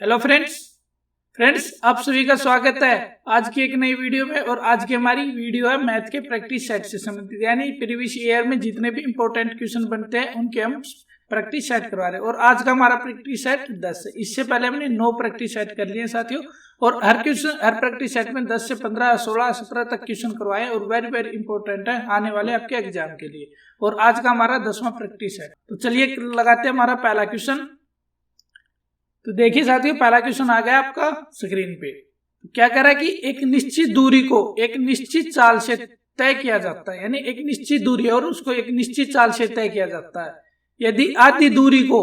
Hello friends आप सभी का स्वागत है आज की एक नई वीडियो में। और आज की हमारी वीडियो है मैथ के प्रैक्टिस सेट से संबंधित, यानी प्रीवियस ईयर में जितने भी इंपॉर्टेंट क्वेश्चन बनते हैं उनके हम प्रैक्टिस सेट करवा रहे हैं। और आज का हमारा प्रैक्टिस सेट 10 है। इससे पहले हमने 9 प्रैक्टिस सेट कर लिए साथियों, और हर प्रैक्टिस सेट में 10 से 15, 16, 17 तक क्वेश्चन करवाए और वेरी वेरी इंपॉर्टेंट है आने वाले आपके एग्जाम के लिए। और आज का हमारा 10वां प्रैक्टिस सेट। तो चलिए लगाते हैं हमारा पहला क्वेश्चन। तो देखिए साथियों, पहला क्वेश्चन आ गया आपका स्क्रीन पे। तो क्या कह रहा है कि एक निश्चित दूरी को एक निश्चित चाल से तय किया जाता है, यानी एक निश्चित दूरी है और उसको एक निश्चित चाल से तय किया जाता है। यदि आधी दूरी को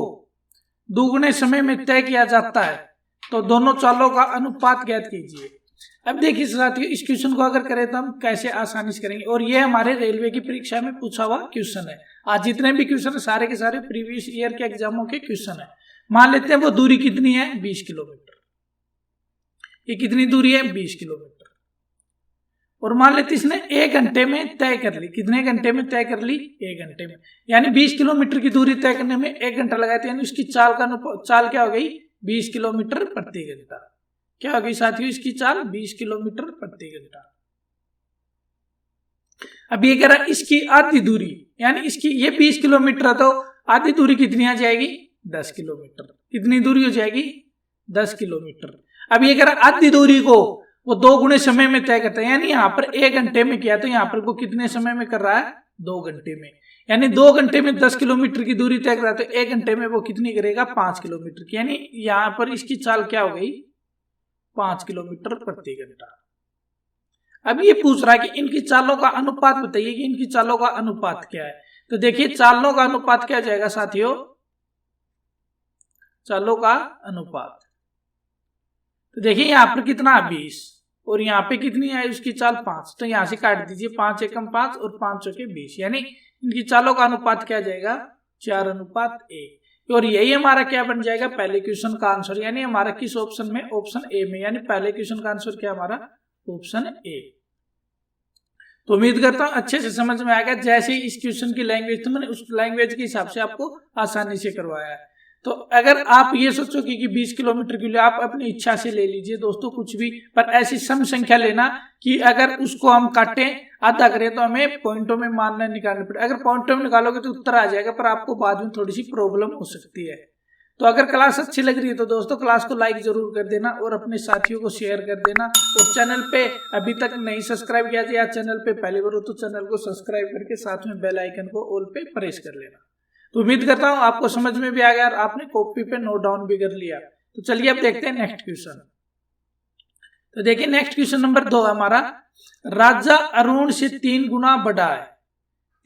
दुगने समय में तय किया जाता है तो दोनों चालों का अनुपात ज्ञात कीजिए। अब देखिए साथियों, इस क्वेश्चन को अगर करें तो हम कैसे आसानी से करेंगे। और ये हमारे रेलवे की परीक्षा में पूछा हुआ क्वेश्चन है। आज जितने भी क्वेश्चन है सारे के सारे प्रीवियस ईयर के एग्जामों के क्वेश्चन है। मान लेते हैं वो दूरी कितनी है, 20 किलोमीटर। ये कितनी दूरी है, 20 किलोमीटर। और मान लेते इसने 1 घंटे में तय कर ली। कितने घंटे में तय कर ली, 1 घंटे में। यानी 20 किलोमीटर की दूरी तय करने में 1 घंटा लगाया था। यानी उसकी चाल क्या हो गई, 20 किलोमीटर प्रति घंटा। क्या हो गई साथियों इसकी चाल, 20 किलोमीटर प्रति घंटा। अब ये कह रहा है इसकी आधी दूरी, यानी इसकी ये 20 किलोमीटर है तो आधी दूरी कितनी आ जाएगी, 10 किलोमीटर। कितनी दूरी हो जाएगी, 10 किलोमीटर। अब ये कह रहा है आधी दूरी को वो 2 गुने समय में तय करता है। यानी यहाँ पर 1 घंटे में किया तो यहाँ पर वो कितने समय में कर रहा है, 2 घंटे में। यानी 2 घंटे में 10 किलोमीटर की दूरी तय कर रहा है तो 1 घंटे में वो कितनी करेगा, 5 किलोमीटर की। यानी यहाँ पर इसकी चाल क्या हो गई, 5 किलोमीटर प्रति घंटा। अब ये पूछ रहा है कि इनकी चालों का अनुपात बताइए कि इनकी चालों का अनुपात क्या है। तो देखिए चालों का अनुपात क्या जाएगा साथियों, चालों का अनुपात। तो देखिए यहाँ पर कितना 20 और यहाँ पे कितनी है उसकी चाल 5। तो यहाँ से काट दीजिए, 5 एकम 5 और 5 चौके 20। यानी इनकी चालों का अनुपात क्या जाएगा, 4:1। और यही हमारा क्या बन जाएगा, पहले क्वेश्चन का आंसर। यानी हमारा किस ऑप्शन में, ऑप्शन ए में। यानी पहले क्वेश्चन का आंसर क्या हमारा, ऑप्शन ए। तो उम्मीद करता हूं अच्छे से समझ में आएगा। जैसे ही इस क्वेश्चन की लैंग्वेज तो मैंने उस लैंग्वेज के हिसाब से आपको आसानी से करवाया है। तो अगर आप ये सोचो कि 20 किलोमीटर के लिए आप अपनी इच्छा से ले लीजिए दोस्तों कुछ भी, पर ऐसी सम संख्या लेना कि अगर उसको हम काटें आधा करें तो हमें पॉइंटों में मानना निकालना पड़े। अगर पॉइंटों में निकालोगे तो उत्तर आ जाएगा, पर आपको बाद में थोड़ी सी प्रॉब्लम हो सकती है। तो अगर क्लास अच्छी लग रही है तो दोस्तों क्लास को लाइक जरूर कर देना और अपने साथियों को शेयर कर देना। और चैनल पे अभी तक नहीं सब्सक्राइब किया या चैनल पे पहली बार हो तो चैनल को सब्सक्राइब करके साथ में बेल आइकन को ऑल पे प्रेस कर लेना। तो उम्मीद करता हूं आपको समझ में भी आ गया और आपने कॉपी पे नोट डाउन भी कर लिया। तो चलिए अब देखते हैं नेक्स्ट क्वेश्चन। तो देखिए नेक्स्ट क्वेश्चन नंबर 2 हमारा। राजा अरुण से 3 गुना बड़ा है।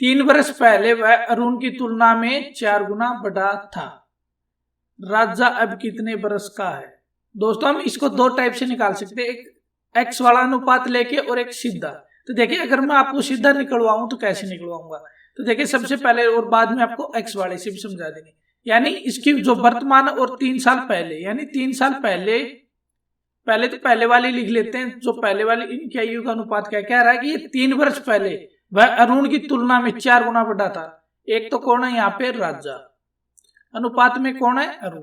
3 वर्ष पहले वह अरुण की तुलना में 4 गुना बड़ा था। राजा अब कितने वर्ष का है। दोस्तों हम इसको 2 टाइप से निकाल सकते हैं, एक एक्स वाला अनुपात लेके और एक सीधा। तो देखिए अगर मैं आपको सीधा निकलवाऊं तो कैसे निकलवाऊंगा। तो देखिए सबसे पहले और बाद में आपको एक्स वाले से भी समझा देंगे। यानी इसकी जो वर्तमान और 3 साल पहले, यानी 3 साल पहले तो पहले वाली लिख लेते हैं। जो पहले वाली इनकी आयु का अनुपात क्या कह रहा है कि ये 3 वर्ष पहले वह अरुण की तुलना में 4 गुना बड़ा था। एक तो कौन है यहाँ पे, राजा। अनुपात में कौन है, अरुण।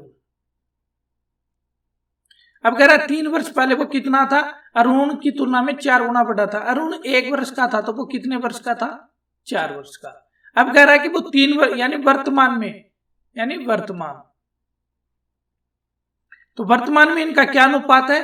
अब कह रहा है 3 वर्ष पहले वो कितना था, अरुण की तुलना में 4 गुना बड़ा था। अरुण 1 वर्ष का था तो वो कितने वर्ष का था, 4 वर्ष का। अब कह रहा है कि वो 3 वर्ष यानी वर्तमान में, यानी वर्तमान। तो वर्तमान में इनका क्या अनुपात है,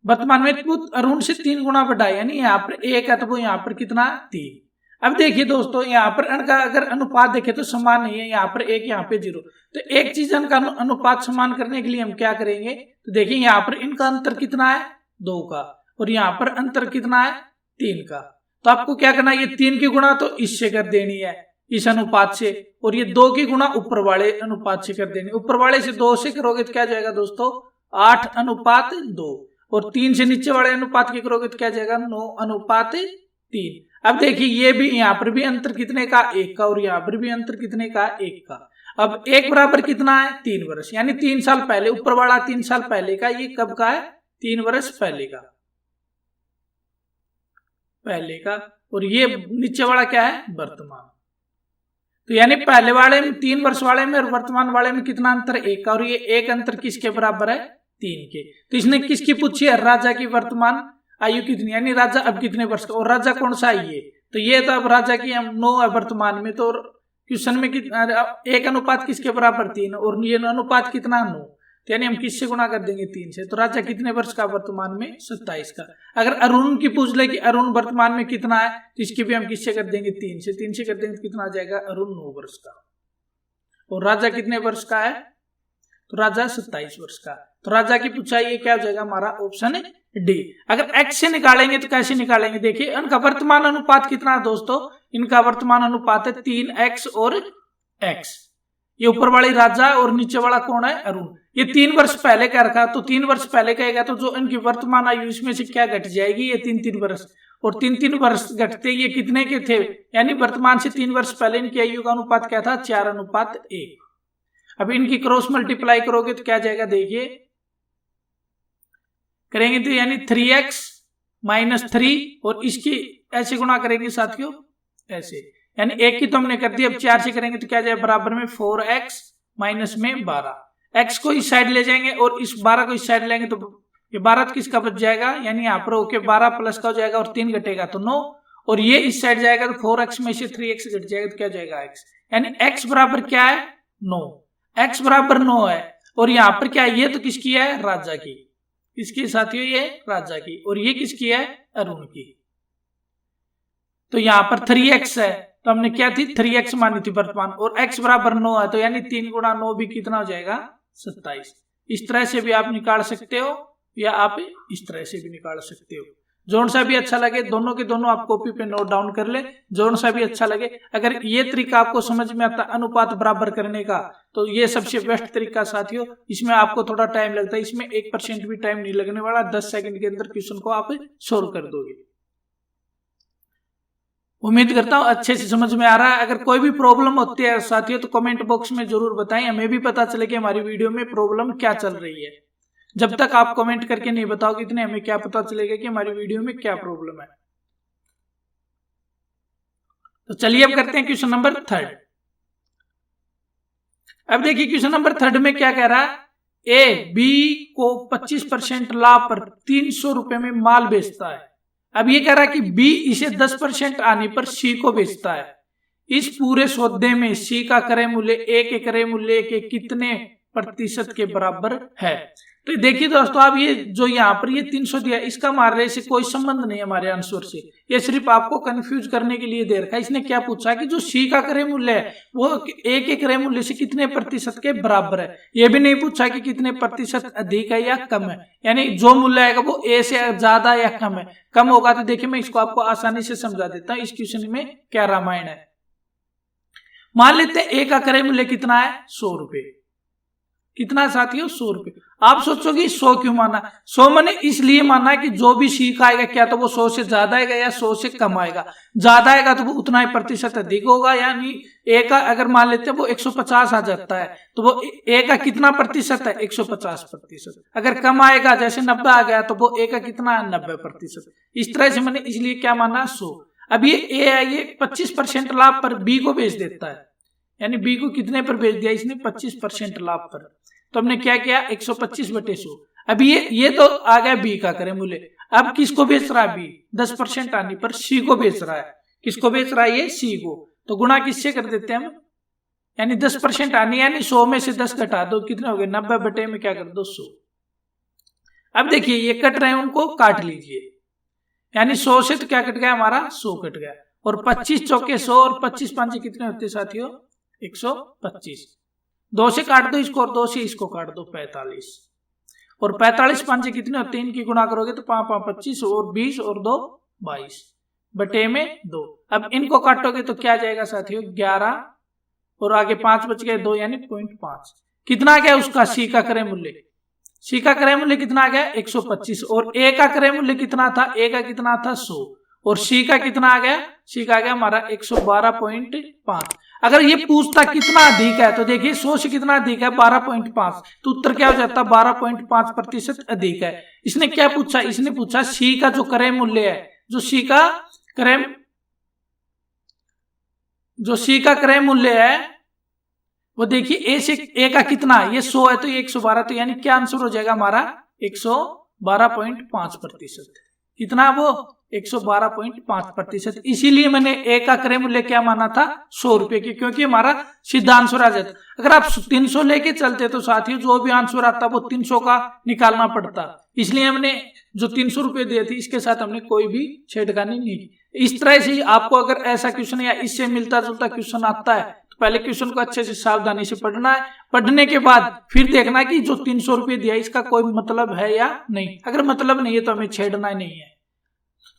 वर्तमान में वो अरुण से 3 गुना बड़ा है। यानी यहाँ पर 1 है तो वो यहाँ पर कितना, 3। अब देखिए दोस्तों यहाँ पर इनका अगर अनुपात देखें तो समान नहीं है। यहाँ पर 1, यहाँ पे 0। तो एक चीज इनका अनुपात समान करने के लिए हम क्या करेंगे। तो देखिए यहाँ पर इनका अंतर कितना है, 2 का, और यहाँ पर अंतर कितना है, 3 का। तो आपको क्या करना है, ये 3 की गुणा तो इससे कर देनी है, इस अनुपात से, और ये 2 की गुणा ऊपर वाले अनुपात से कर देनी। ऊपर वाले से 2 से करोगे तो क्या जाएगा दोस्तों, 8:2। और 3 से नीचे वाले अनुपात की करोगे तो क्या जाएगा, 9:3। अब देखिए ये भी यहाँ पर भी अंतर कितने का, 1 का, और यहाँ पर भी अंतर कितने का, 1 का। अब 1 बराबर कितना है, 3 वर्ष। यानी 3 साल पहले, ऊपर वाला 3 साल पहले का, ये कब का है, 3 वर्ष पहले का, और ये नीचे वाला क्या है, वर्तमान। तो यानी पहले वाले में 3 वर्ष वाले में और वर्तमान वाले में कितना अंतर, 1 का, और ये 1 अंतर किसके बराबर है, 3 के। तो इसने किसकी पूछी है, राजा की वर्तमान आयु कितनी, यानी राजा अब कितने वर्ष का, और राजा कौन सा है ये, तो ये तो अब राजा की हम 9 है वर्तमान में, तो क्वेश्चन में कितना 1 अनुपात किसके बराबर 3, और ये अनुपात कितना 9, तो यानी हम किससे गुणा कर देंगे 3 से। तो राजा कितने वर्ष का वर्तमान में 27 का। अगर अरुण की पूछ ले कि अरुण वर्तमान में कितना है, तो इसकी भी हम किससे कर देंगे 3 से, 3 से कर देंगे तो कितना आ जाएगा, अरुण 9 वर्ष का। और राजा कितने वर्ष का है, तो राजा 27 वर्ष का। तो राजा की पूछा, ये क्या हो जाएगा हमारा ऑप्शन डी। अगर x से निकालेंगे तो कैसे निकालेंगे, देखिए इनका वर्तमान अनुपात कितना है दोस्तों, इनका वर्तमान अनुपात है 3x और x। ये ऊपर वाली राजा और नीचे वाला कौन है, अरुण। ये 3 वर्ष पहले का रखा, तो 3 वर्ष पहले कहेगा तो जो इनकी वर्तमान आयु इसमें से क्या घट जाएगी, ये 3-3 वर्ष, और 3-3 वर्ष घटते ये कितने के थे, यानी वर्तमान से 3 वर्ष पहले इनकी आयु का अनुपात क्या था, 4:1। अब इनकी क्रॉस मल्टीप्लाई करोगे तो क्या जाएगा, देखिए करेंगे तो यानी 3x - 3, और इसकी ऐसे गुणा करेंगे साथियों ऐसे, यानी 1 की तो हमने कर दी, अब 4 से करेंगे तो क्या जाएगा, बराबर में 4x माइनस में 12। x को इस साइड ले जाएंगे और इस 12 को इस साइड लेंगे तो ये 12 किसका बच जाएगा, यानी यहाँ पर होके 12 प्लस का हो जाएगा और 3 घटेगा तो 9, और ये इस साइड जाएगा तो 4x में से 3x घट जाएगा तो क्या जाएगा x, यानी x बराबर क्या है 9, x बराबर 9 है। और यहाँ पर क्या है, ये तो किसकी है, राजा की, किसकी साथियों, ये राजा की, और ये किसकी है, अरुण की। तो यहाँ पर 3x है, तो हमने क्या थी 3x मानी थी वर्तमान, और x बराबर 9 है, तो यानी 3 गुणा 9 भी कितना हो जाएगा 27। इस तरह से भी आप निकाल सकते हो, या आप इस तरह से भी निकाल सकते हो, जोन सा भी अच्छा लगे, दोनों के दोनों आप कॉपी पे नोट डाउन कर ले, जोन सा भी अच्छा लगे। अगर ये तरीका आपको समझ में आता अनुपात बराबर करने का, तो ये सबसे बेस्ट तरीका साथियों। इसमें आपको थोड़ा टाइम लगता है, इसमें 1% भी टाइम नहीं लगने वाला, 10 सेकंड के अंदर क्वेश्चन को आप सोल्व कर दोगे। उम्मीद करता हूं अच्छे से समझ में आ रहा है। अगर कोई भी प्रॉब्लम होती है साथियों तो कमेंट बॉक्स में जरूर बताएं, हमें भी पता चले कि हमारी वीडियो में प्रॉब्लम क्या चल रही है। जब तक आप कमेंट करके नहीं बताओगे इतने हमें क्या पता चलेगा कि हमारी वीडियो में क्या प्रॉब्लम है। तो चलिए अब करते हैं क्वेश्चन नंबर 3। अब देखिए क्वेश्चन नंबर 3 में क्या कह रहा है, ए बी को 25% लाभ पर 300 रुपए में माल बेचता है। अब ये कह रहा है कि बी इसे 10% आने पर सी को बेचता है। इस पूरे सौदे में सी का क्रय मूल्य ए के क्रय मूल्य के कितने प्रतिशत के बराबर है। तो देखिए दोस्तों, अब ये जो यहाँ पर ये 300 दिया, इसका हमारे से कोई संबंध नहीं है हमारे आंसर से, ये सिर्फ आपको कंफ्यूज करने के लिए दे रखा है। इसने क्या पूछा कि जो सी का क्रय मूल्य है वो ए के क्रय मूल्य से कितने प्रतिशत के बराबर है। ये भी नहीं पूछा कि कितने प्रतिशत अधिक है या कम है, यानी जो मूल्य आएगा वो ए से ज्यादा या कम है। कम होगा तो देखिए मैं इसको आपको आसानी से समझा देता हूँ। इस क्वेश्चन में क्या रामायण है, मान लेते हैं ए का क्रय मूल्य कितना है 100 रुपए। कितना साथियों 100 रुपए। आप सोचोगे 100 क्यों माना, 100 मैंने इसलिए माना है कि जो भी सी का आएगा क्या तो वो 100 से ज्यादा आएगा या 100 से कम आएगा। ज्यादा आएगा तो वो उतना ही प्रतिशत अधिक होगा, यानी ए का अगर मान लेते हैं वो 150 आ जाता है तो वो ए का कितना प्रतिशत है 150%। अगर कम आएगा जैसे 90 आ गया तो वो ए का कितना है 90%। इस तरह से मैंने इसलिए क्या माना 100। अब ये ए है, ये 25% लाभ पर बी को बेच देता है, यानी बी को कितने पर बेच दिया इसने 25% लाभ पर। तो हमने क्या किया 125/100। अब ये तो आ गया बी का क्रय मूल्य। अब किसको बेच रहा है बी 10% आने पर सी को बेच रहा है। किसको बेच रहा है ये सी को, तो गुणा किससे कर देते हैं हम, यानी 10% आनी, यानी 100 में से 10 घटा दो कितने हो गए 90 में क्या कर दो 100। अब देखिए ये कट रहे हैं, उनको काट लीजिए, यानी 100 से तो क्या कट गया हमारा 100 कट गया, और 25 चौके 100 और 25 5 कितने होते साथियों 125। 2 से काट दो इसको और 2 से इसको काट दो 45, और 45 5 कितने होते हैं इनकी गुणा करोगे तो 5 5 25 और 20 और 2 22 बटे में 2। अब इनको काटोगे तो क्या जाएगा साथियों 11, और आगे 5 बच गए 2 यानी 0.5। कितना आ गया उसका सी का क्रय मूल्य, सी का क्रय मूल्य कितना आ गया 125, और ए का क्रय मूल्य कितना था, ए का कितना था 100, और सी का कितना आ गया, सी का आ गया हमारा 112.5। अगर ये पूछता कितना अधिक है तो देखिए 100 से कितना अधिक है 12.5, तो उत्तर क्या हो जाता 12.5% अधिक है। इसने क्या पूछा, इसने पूछा सी का जो क्रय मूल्य है, जो सी का क्रय मूल्य है वो देखिए ए से ए का कितना, ये 100 है तो ये 112, तो यानी क्या आंसर हो जाएगा हमारा 112.5%। कितना वो 112.5%। इसीलिए मैंने ए का क्रय मूल्य क्या माना था 100 रुपए की, क्योंकि हमारा सीधा आंसर आ जाता। अगर आप 300 लेके चलते तो साथियों जो भी आंसर आता वो 300 का निकालना पड़ता, इसलिए हमने जो 300 रुपए दिए थे इसके साथ हमने कोई भी छेड़खानी नहीं की। इस तरह से आपको अगर ऐसा क्वेश्चन या इससे मिलता जुलता क्वेश्चन आता है तो पहले क्वेश्चन को अच्छे से सावधानी से पढ़ना है, पढ़ने के बाद फिर देखना कि जो 300 रुपए दिया इसका कोई मतलब है या नहीं। अगर मतलब नहीं है तो हमें छेड़ना नहीं है।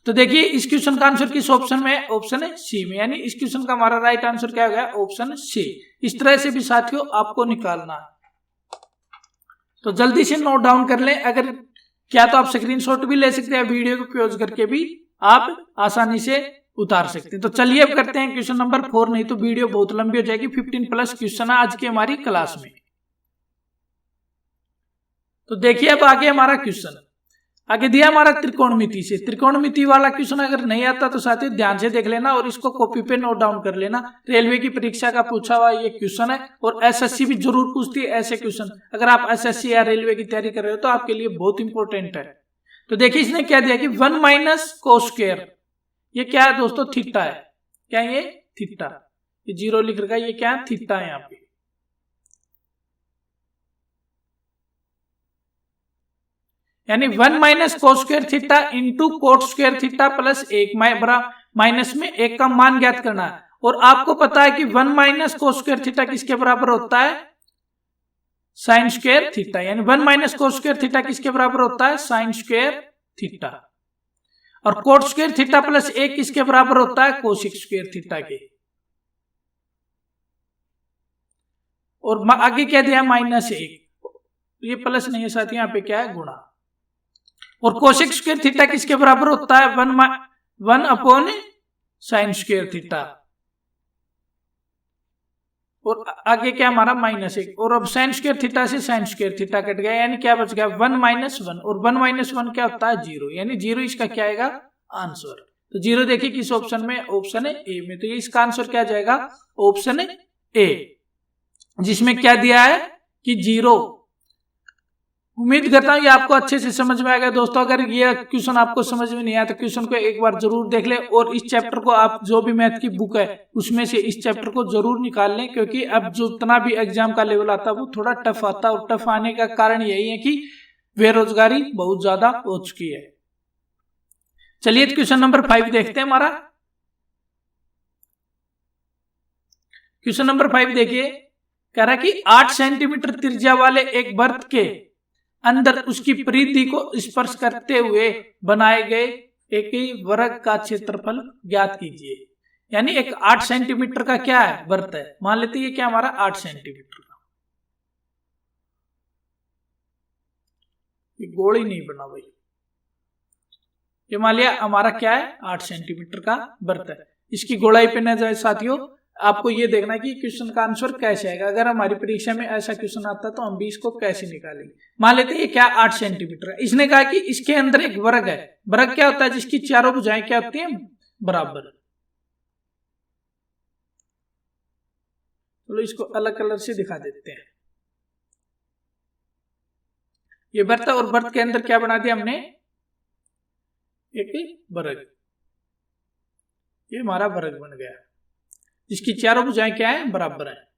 तो देखिए इस क्वेश्चन का आंसर किस ऑप्शन में है, ऑप्शन है सी में, यानी इस क्वेश्चन का हमारा राइट आंसर क्या हो गया, ऑप्शन सी। इस तरह से भी साथियों आपको निकालना है, तो जल्दी से नोट डाउन कर लें। अगर क्या तो आप स्क्रीनशॉट भी ले सकते हैं, वीडियो को पॉज करके भी आप आसानी से उतार सकते हैं। तो चलिए अब करते हैं क्वेश्चन नंबर 4, नहीं तो वीडियो बहुत लंबी हो जाएगी। 15+ क्वेश्चन है आज की हमारी क्लास में। तो देखिए अब आगे हमारा क्वेश्चन आगे दिया हमारा त्रिकोणमिति से। त्रिकोणमिति वाला क्वेश्चन अगर नहीं आता तो साथियों ध्यान से देख लेना और इसको कॉपी पे नोट डाउन कर लेना। रेलवे की परीक्षा का पूछा हुआ ये क्वेश्चन है और एसएससी भी जरूर पूछती है ऐसे क्वेश्चन। अगर आप एसएससी या रेलवे की तैयारी कर रहे हो तो आपके लिए बहुत इंपॉर्टेंट है। तो देखिए इसने क्या दिया कि 1 - cos स्क्वायर, ये क्या है दोस्तों, थीटा है। क्या ये थीटा, ये 0 लिख रखा है, ये क्या है थीटा है यहाँ पे। यानी 1 - cos square theta into coat square theta plus 1 minus में 1 का मान ज्ञात करना है। और आपको पता है कि 1 - cos स्क्वायर थीटा किसके बराबर होता है, साइन स्क्वायर थीटा। यानी 1 - cos स्क्वायर थीटा किसके बराबर होता है, साइन स्क्वायर थीटा। और कोट स्क्वायर थीटा प्लस 1 किसके बराबर होता है, कोसिक स्क्वायर थीटा के। और आगे क्या दिया -1, ये प्लस नहीं है साथ, यहाँ पे क्या है गुणा। और कोसेक स्क्वायर थीटा किसके बराबर होता है, 1 साइन स्क्वायर थीटा। और आगे क्या हमारा -1। और अब साइन स्क्वायर थीटा से साइन स्क्वायर थीटा कट गया, यानी क्या बच गया 1 - 1। और 1 - 1 क्या होता है 0, यानी 0 इसका क्या आएगा आंसर। तो 0 देखिए किस ऑप्शन में, ऑप्शन है ए में। तो ये इसका आंसर क्या जाएगा, ऑप्शन है ए, जिसमें क्या दिया है कि 0। उम्मीद करता हूँ ये आपको अच्छे से समझ में आएगा दोस्तों। अगर ये क्वेश्चन आपको समझ में नहीं आया तो क्वेश्चन को एक बार जरूर देख लें और इस चैप्टर को आप जो भी मैथ की बुक है उसमें से इस चैप्टर को जरूर निकाल लें, क्योंकि अब जो जितना भी एग्जाम का लेवल आता है वो थोड़ा टफ आता है। और टफ आने का कारण यही है कि बेरोजगारी बहुत ज्यादा हो चुकी है। चलिए क्वेश्चन नंबर 5 देखते हैं हमारा। क्वेश्चन नंबर 5 देखिए, कह रहा है कि 8 सेंटीमीटर त्रिज्या वाले एक वृत्त के अंदर उसकी परिधि को स्पर्श करते हुए बनाए गए एक वर्ग का क्षेत्रफल ज्ञात कीजिए। यानी एक 8 सेंटीमीटर का क्या है वृत्त है, मान लेते ये क्या हमारा 8 सेंटीमीटर का, ये गोल ही नहीं बना भाई, ये मान लिया हमारा क्या है 8 सेंटीमीटर का वृत्त है। इसकी गोलाई पे न जाए साथियों, आपको ये देखना है कि क्वेश्चन का आंसर कैसे आएगा। अगर हमारी परीक्षा में ऐसा क्वेश्चन आता है तो हम भी इसको कैसे निकालेंगे। मान लेते हैं ये क्या 8 सेंटीमीटर है। इसने कहा कि इसके अंदर एक वर्ग है। वर्ग क्या होता है, जिसकी चारों भुजाएं क्या होती हैं बराबर। चलो इसको अलग कलर से दिखा देते हैं। ये वृत्त और वृत्त के अंदर क्या बना दिया हमने, एक वर्ग। ये हमारा वर्ग बन गया जिसकी चारों भुजाएं क्या है बराबर है।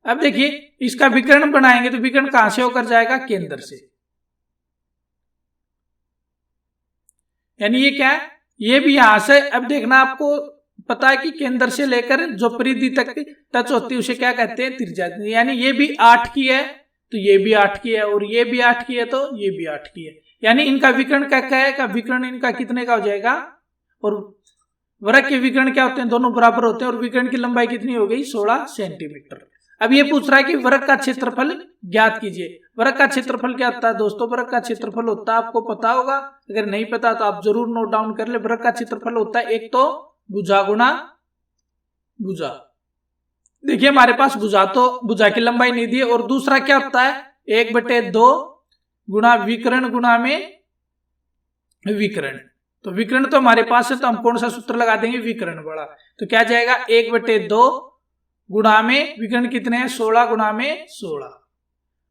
अब देखिए इसका विकर्ण बनाएंगे तो विकर्ण कहां से होकर जाएगा, केंद्र से। यानी ये क्या है, ये भी यहां से। अब देखना आपको पता है कि केंद्र से लेकर जो परिधि तक टच होती है उसे क्या कहते हैं त्रिज्या। यानी ये भी 8 की है तो ये भी 8 की है, और ये भी 8 की है तो ये भी 8 की है। यानी इनका विकर्ण क्या है, विकर्ण इनका कितने का हो जाएगा। और वर्ग के विकर्ण क्या होते हैं, दोनों बराबर होते हैं। और विकर्ण की लंबाई कितनी हो गई 16 सेंटीमीटर। अब ये पूछ रहा है कि वर्ग का क्षेत्रफल ज्ञात कीजिए। वर्ग का क्षेत्रफल क्या होता है दोस्तों, वर्ग का क्षेत्रफल होता है, आपको पता होगा, अगर नहीं पता तो आप जरूर नोट डाउन कर ले। वर्ग का क्षेत्रफल होता है एक तो भुजा गुणा भुजा। देखिए हमारे पास भुजा तो भुजा की लंबाई नहीं दी है। और दूसरा क्या होता है 1/2 गुणा विकर्ण गुणा में विकर्ण। तो विकर्ण तो हमारे पास है तो हम कौन सा सूत्र लगा देंगे, विकर्ण बड़ा। तो क्या जाएगा 1/2 गुणा में विकर्ण कितने हैं 16 गुणा में 16,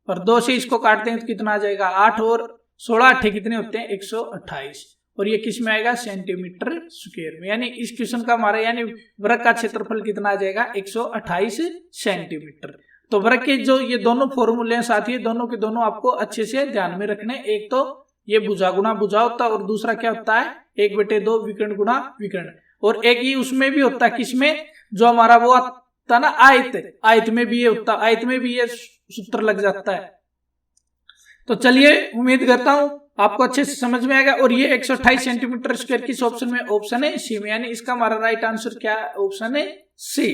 और 2 से इसको काटते हैं तो कितना आ जाएगा 8 और 16 8 कितने होते हैं 128, और ये किस में आएगा सेंटीमीटर स्क्वायर में। यानी इस क्वेश्चन का हमारा यानी वृत्त का क्षेत्रफल कितना आ जाएगा 128 सेंटीमीटर। तो वृत्त के जो ये दोनों फॉर्मूले हैं साथी, दोनों के दोनों आपको अच्छे से ध्यान में रखने। एक तो ये भुजा गुणा भुजा होता है और दूसरा क्या होता है 1/2 विकर्ण गुणा विकर्ण, और एक ही उसमें भी होता है किसमें जो हमारा वो आता ना आयत, आयत में भी ये होता, आयत में भी ये सूत्र लग जाता है। तो चलिए उम्मीद करता हूं आपको अच्छे से समझ में आएगा। और ये 128 सेंटीमीटर स्क्वायर किस ऑप्शन में, ऑप्शन है सी में, यानी इसका हमारा राइट आंसर क्या है ऑप्शन है सी।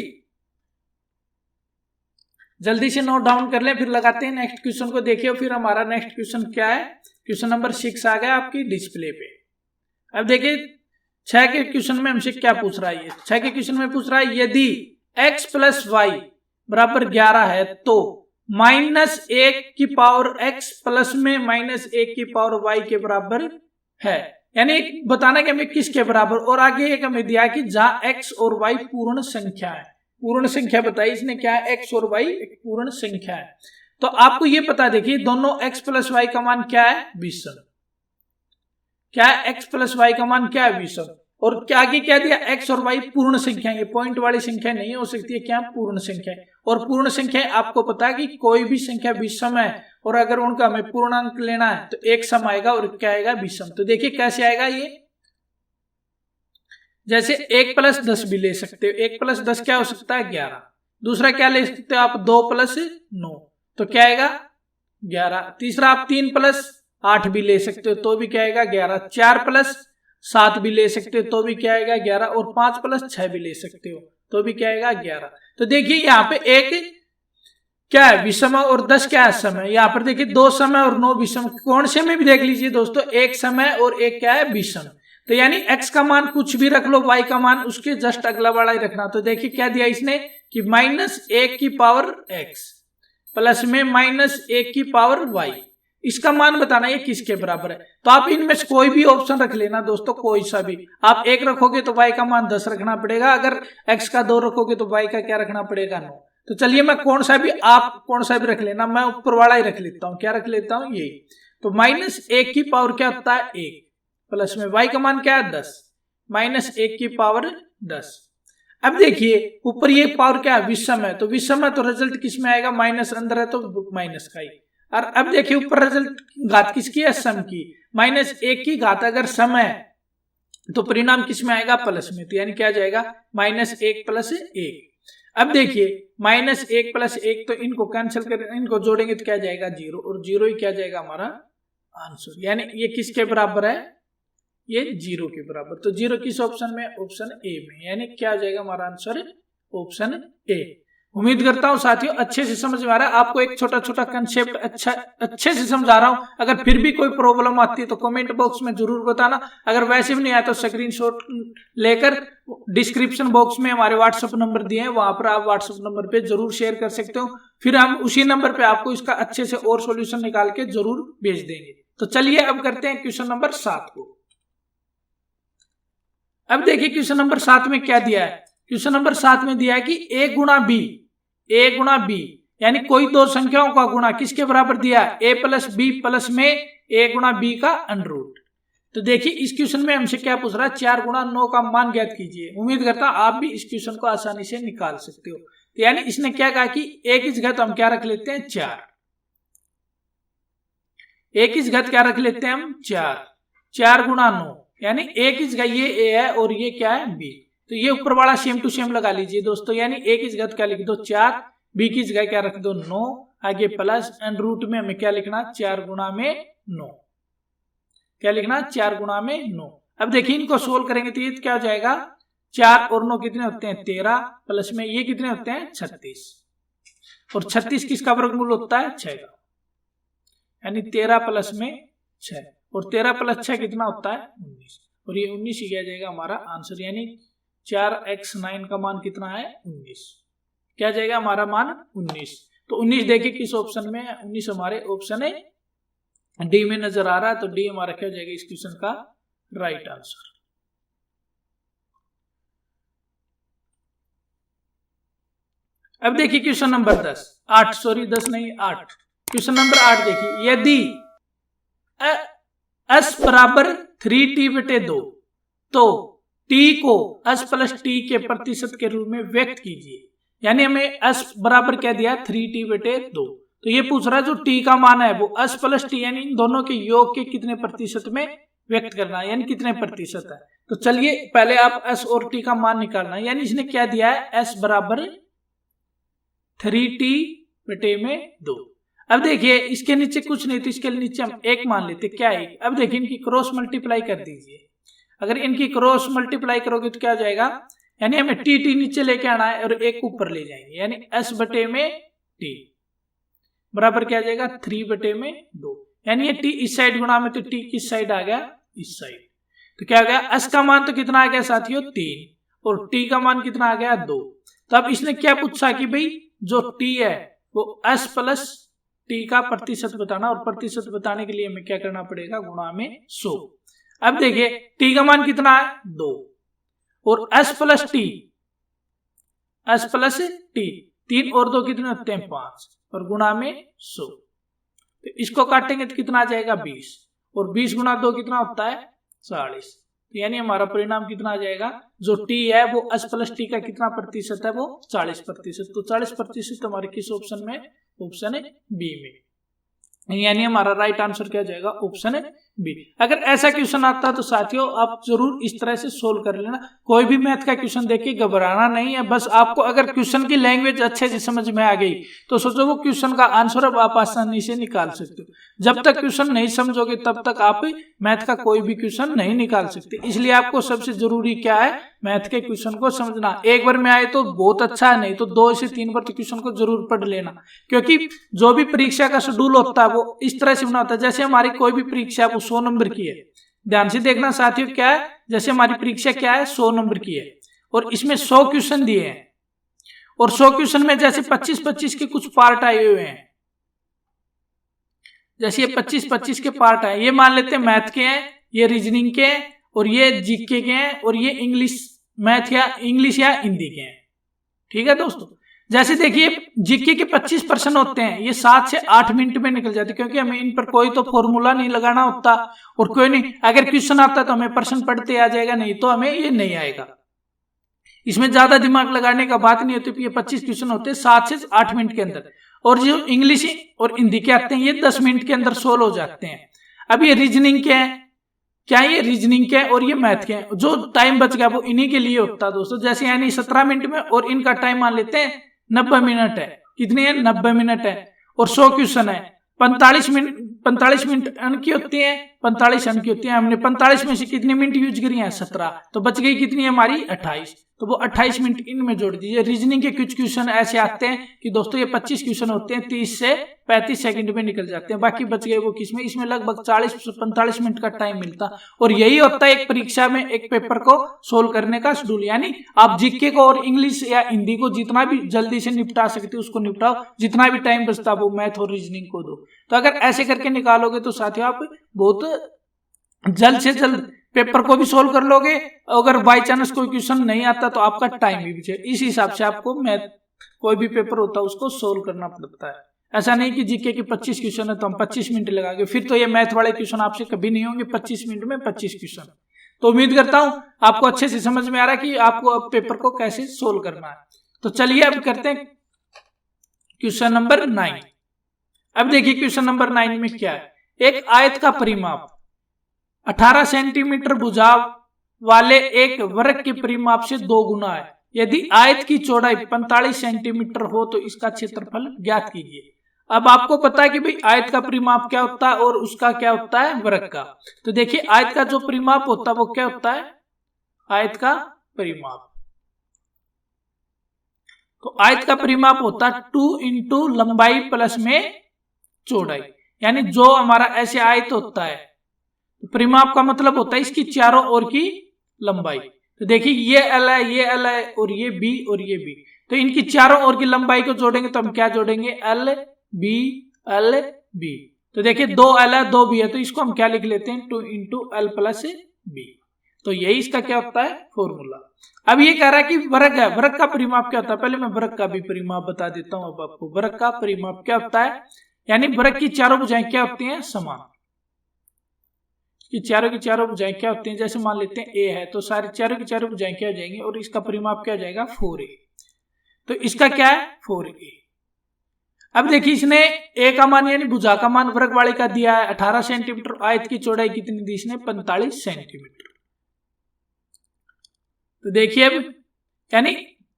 जल्दी से नोट डाउन कर लें, फिर लगाते हैं नेक्स्ट क्वेश्चन को। देखिए फिर हमारा नेक्स्ट क्वेश्चन क्या है, क्वेश्चन नंबर 6 आ गया आपकी डिस्प्ले पे। अब देखिए 6 के क्वेश्चन में हमसे क्या पूछ रहा है, 6 के क्वेश्चन में पूछ रहा है यदि x + y = 11 है तो -1 की पावर x प्लस में -1 की पावर y के बराबर है। यानी बताना कि हमें किसके बराबर, और आगे एक हमें दिया कि जहां x और y पूर्ण संख्या है। पूर्ण संख्या बताई इसने क्या है, x और y एक पूर्ण संख्या है। तो आपको ये पता देखिए दोनों x + y का मान क्या है 20, क्या है x + y का मान क्या है 20, और क्या आगे क्या दिया x और y पूर्ण संख्या, ये पॉइंट वाली संख्या नहीं हो सकती है, क्या पूर्ण संख्या। और पूर्ण संख्या आपको पता है कि कोई भी संख्या विषम है और अगर उनका हमें पूर्णांक लेना है तो एक सम आएगा और क्या आएगा विषम। तो देखिए कैसे आएगा ये, जैसे 1 + 10 भी ले सकते हो, 1 + 10 क्या हो सकता है 11, दूसरा क्या ले सकते हो आप 2 + 9 तो क्या आएगा 11, तीसरा आप 3 + 8 भी ले सकते हो तो भी क्या आएगा 11, 4 + 7 भी ले सकते हो तो भी क्या आएगा 11, और 5 + 6 भी ले सकते हो तो भी क्या आएगा 11। तो देखिए यहाँ पे एक क्या है विषम और 10 क्या है सम है। यहाँ पर देखिए 2 सम है और 9 विषम। कौन से में भी देख लीजिए दोस्तों, एक सम है और एक क्या है विषम। तो यानी x का मान कुछ भी रख लो, y का मान उसके जस्ट अगला वाला ही रखना। तो देखिए क्या दिया इसने कि -1 की पावर x प्लस में -1 की पावर y, इसका मान बताना ये किसके बराबर है। तो आप इनमें से कोई भी ऑप्शन रख लेना दोस्तों, कोई सा भी। आप 1 रखोगे तो y का मान 10 रखना पड़ेगा, अगर x का 2 रखोगे तो y का क्या रखना पड़ेगा 9। तो चलिए मैं कौन सा भी, आप कौन सा भी रख लेना, मैं ऊपर वाला ही रख लेता हूँ। क्या रख लेता हूँ यही। तो -1 की पावर क्या होता है 1, प्लस में y का मान क्या है 10, -1 की पावर 10। अब देखिए ऊपर ये पावर क्या है विषम है, तो विषम है तो रिजल्ट किस में आएगा माइनस, अंदर है तो माइनस का ही। और अब देखिए ऊपर रिजल्ट घात किसकी है सम की, -1 की घात अगर सम है तो परिणाम किस में आएगा प्लस में, तो यानी क्या जाएगा -1 + 1। अब देखिए -1 + 1 तो इनको कैंसिल कर, इनको जोड़ेंगे तो क्या जाएगा 0, और 0 ही क्या जाएगा हमारा आंसर। यानी ये किसके बराबर है, ये 0 के बराबर। तो 0 किस ऑप्शन में, ऑप्शन ए में, यानी क्या हो जाएगा हमारा आंसर ऑप्शन ए। उम्मीद करता हूं साथियों अच्छे से समझ में आ रहा है आपको। एक छोटा छोटा कंसेप्ट अच्छे से समझा रहा हूं। अगर फिर भी कोई प्रॉब्लम आती है तो कमेंट बॉक्स में जरूर बताना। अगर वैसे भी नहीं आया तो स्क्रीनशॉट लेकर डिस्क्रिप्शन बॉक्स में हमारे व्हाट्सएप नंबर दिए हैं, वहां पर आप व्हाट्सएप नंबर पे जरूर शेयर कर सकते हो। फिर हम उसी नंबर पे आपको इसका अच्छे से और सोल्यूशन निकाल के जरूर भेज देंगे। तो चलिए अब करते हैं क्वेश्चन नंबर 7 को। अब देखिए क्वेश्चन नंबर 7 में क्या दिया है। क्वेश्चन नंबर 7 में दिया है कि a गुणा b यानी कोई दो संख्याओं का गुणा किसके बराबर दिया, a + b प्लस में a गुणा b का अंडररूट। तो देखिए इस क्वेश्चन में हमसे क्या पूछ रहा है 4 × 9 का मान ज्ञात कीजिए। उम्मीद करता हूं आप भी इस क्वेश्चन को आसानी से निकाल सकते हो। तो यानी इसने क्या कहा कि a की जगह तो हम क्या रख लेते हैं 4, a की जगह क्या रख लेते हैं हम 4 × 9 यानी a की जगह ये a है और ये क्या है b। तो ये ऊपर वाला सेम टू सेम लगा लीजिए दोस्तों। यानी a की जगह क्या लिख दो 4, b की जगह क्या रख दो 9, आगे प्लस अंडररूट में हमें क्या लिखना 4 × 9, क्या लिखना 4 × 9। अब देखिए इनको सोल्व करेंगे तो ये क्या हो जाएगा 4 और 9 कितने होते हैं 13, प्लस में ये कितने होते हैं 36, और 36 किसका वर्गमूल होता है 6 का, यानी 13 प्लस में 6, और 13 + 6 कितना होता है 19, और ये 19 ही किया जाएगा हमारा आंसर। यानी 4x9 का मान कितना है 19, क्या जाएगा हमारा मान 19। तो 19 देखिए किस ऑप्शन में है, 19 हमारे ऑप्शन है डी में नजर आ रहा है। तो डी हमारा क्या हो जाएगा इस क्वेश्चन का राइट आंसर। अब देखिए क्वेश्चन नंबर 10 नहीं 8। क्वेश्चन नंबर 8 देखिए, यदि s बराबर 3t/2 तो t को s प्लस t के प्रतिशत के रूप में व्यक्त कीजिए। यानी हमें s बराबर क्या दिया, 3t/2। तो ये पूछ रहा है जो t का मान है वो s प्लस t यानी इन दोनों के योग के कितने प्रतिशत में व्यक्त करना है, यानी कितने प्रतिशत है। तो चलिए पहले आप s और t का मान निकालना है। यानी इसने क्या दिया है, s बराबर 3t/2। अब देखिए इसके नीचे कुछ नहीं तो इसके नीचे हम 1 मान लेते, क्या है। अब देखिए इनकी क्रॉस मल्टीप्लाई कर दीजिए। अगर इनकी क्रॉस मल्टीप्लाई करोगे तो क्या हो जाएगा, यानी हमें टी नीचे लेके आना है और 1 ऊपर ले जाएंगे, यानी s/t बराबर क्या आ जाएगा, 3/2। यानी ये t इस साइड गुणा में तो t किस साइड आ गया, इस साइड। तो क्या आ गया, s का मान तो कितना आ गया साथियों 3 और t का मान कितना आ गया 2। तो अब इसने क्या पूछा कि भाई जो t है वो s प्लस t का प्रतिशत बताना, और प्रतिशत बताने के लिए हमें क्या करना पड़ेगा, गुणा में 100। अब देखिए t का मान कितना है 2 और s प्लस t 3 और 2 कितने होते हैं 5 और गुणा में 100। तो इसको काटेंगे तो कितना आ जाएगा 20 और 20 गुणा 2 कितना होता है 40। तो यानी हमारा परिणाम कितना आ जाएगा, जो t है वो s प्लस t का कितना प्रतिशत है, वो 40%। तो 40% हमारे किस ऑप्शन में, ऑप्शन बी में। यानी हमारा राइट आंसर क्या जाएगा, ऑप्शन बी। अगर ऐसा क्वेश्चन आता है तो साथियों आप जरूर इस तरह से सोल्व कर लेना। कोई भी मैथ का क्वेश्चन देखिए घबराना नहीं है, बस आपको अगर क्वेश्चन की लैंग्वेज अच्छे से समझ में आ गई तो सोचो वो क्वेश्चन का आंसर अब आप आसानी से निकाल सकते हो। जब तक क्वेश्चन नहीं समझोगे तब तक आप मैथ का कोई भी क्वेश्चन नहीं निकाल सकते। इसलिए आपको सबसे जरूरी क्या है, मैथ के क्वेश्चन को समझना। एक बार में आए तो बहुत अच्छा है, नहीं तो 2 से 3 बार तो क्वेश्चन को जरूर पढ़ लेना। क्योंकि जो भी परीक्षा का शेड्यूल होता है वो इस तरह से बना होता है, जैसे हमारी कोई भी परीक्षा वो 100 नंबर की है। ध्यान से देखना साथियों, क्या है, जैसे हमारी परीक्षा क्या है 100 नंबर की है और इसमें 100 क्वेश्चन दिए हैं और 100 क्वेश्चन में जैसे 25-25 के कुछ पार्ट आए हुए हैं। जैसे ये 25-25 के पार्ट आए, ये मान लेते हैं मैथ के हैं, ये रीजनिंग के हैं और ये जीके के हैं और ये इंग्लिश मैथ या इंग्लिश या हिंदी के हैं। ठीक है दोस्तों, जैसे देखिए जीके के 25% होते हैं, ये 7 से 8 मिनट में निकल जाते, क्योंकि हमें इन पर कोई तो फॉर्मूला नहीं लगाना होता और कोई नहीं, अगर क्वेश्चन आता तो हमें प्रश्न पढ़ते आ जाएगा, नहीं तो हमें ये नहीं आएगा। इसमें ज्यादा दिमाग लगाने का बात नहीं होती। ये 25 क्वेश्चन होते हैं 7 से 8 मिनट के अंदर, और जो इंग्लिश और हिंदी के आते हैं ये 10 मिनट के अंदर सोल्व हो जाते हैं। अब ये रीजनिंग के हैं, क्या ये रीजनिंग के और ये मैथ के हैं, जो टाइम बच गया वो इन्हीं के लिए होता है दोस्तों। जैसे यानी 17 मिनट में, और इनका टाइम मान लेते हैं 90 मिनट है। कितनी है 90 मिनट है और 100 क्वेश्चन है। 45 मिनट अन की होती है, 45 अन की होती है। हमने 45 में से कितनी मिनट यूज करी है 17, तो बच गई कितनी है हमारी 28। तो वो 28 मिनट इनमें जोड़ दीजिए। रीजनिंग के कुछ क्वेश्चन ऐसे आते हैं कि दोस्तों ये 25 क्वेश्चन होते हैं, 30 से 35 सेकंड में निकल जाते हैं, बाकी बच गए वो किसमें, इसमें लगभग 40 से 45 मिनट का टाइम मिलता। और यही होता है एक परीक्षा में एक पेपर को सोल्व करने का शेड्यूल। यानी आप जीके को और इंग्लिश या हिंदी को जितना भी जल्दी से निपटा सकते हो उसको निपटाओ, जितना भी टाइम बचता वो मैथ और रीजनिंग को दो। तो अगर ऐसे करके निकालोगे तो साथियों आप बहुत जल्द से जल्द पेपर को भी सोल्व कर लोगे। अगर बाई चांस कोई क्वेश्चन नहीं आता तो आपका टाइम भी बचे। इस हिसाब से आपको मैथ कोई भी पेपर होता है उसको सोल्व करना पड़ता है। ऐसा नहीं कि जीके के 25 क्वेश्चन है तो हम 25 मिनट लगाएंगे, फिर तो ये मैथ वाले क्वेश्चन आपसे कभी नहीं होंगे 25 मिनट में 25 क्वेश्चन। तो उम्मीद करता हूं आपको अच्छे से समझ में आ रहा है कि आपको अब पेपर को कैसे सोल्व करना है। तो चलिए अब करते हैं क्वेश्चन नंबर 9। अब देखिए क्वेश्चन नंबर 9 में क्या है, एक आयत का परिमाप 18 सेंटीमीटर भुजाव वाले एक वर्ग के परिमाप से 2 गुना है। यदि आयत की चौड़ाई 45 सेंटीमीटर हो तो इसका क्षेत्रफल ज्ञात कीजिए। अब आपको पता है कि भाई आयत का परिमाप क्या होता है और उसका क्या होता है वर्ग का। तो देखिए आयत का जो परिमाप होता है वो क्या होता है, आयत का परिमाप, तो आयत का परिमाप होता है 2 इंटू लंबाई प्लस में चौड़ाई। यानी जो हमारा ऐसे आयत होता है, परिमाप का मतलब होता है इसकी चारों ओर की लंबाई। तो देखिए ये एल है, ये एल है और ये बी और ये बी, तो इनकी चारों ओर की लंबाई को जोड़ेंगे तो हम क्या जोड़ेंगे, एल बी। तो देखिए 2 एल है 2 बी है, तो इसको हम क्या लिख लेते हैं 2 इंटू एल प्लस बी। तो यही इसका क्या होता है फॉर्मूला। अब ये कह रहा है कि वर्ग है, वर्ग का परिमाप क्या होता है, पहले मैं वर्ग का भी परिमाप बता देता हूं। अब आपको वर्ग का परिमाप क्या होता है, यानी वर्ग की चारों भुजाएं क्या होती हैं, समान। कि चारों की चारों भुजाएं क्या होती हैं, जैसे मान लेते हैं ए है तो सारी चारों की चारों भुजाएं क्या हो जाएंगी और इसका परिमाप क्या हो जाएगा 4a। तो इसका क्या है 4a। अब देखिए इसने ए का मान यानी भुजा का मान वर्ग वाले का दिया है 18 सेंटीमीटर, आयत की चौड़ाई कितनी दी इसने 45 सेंटीमीटर। तो देखिए अब यानी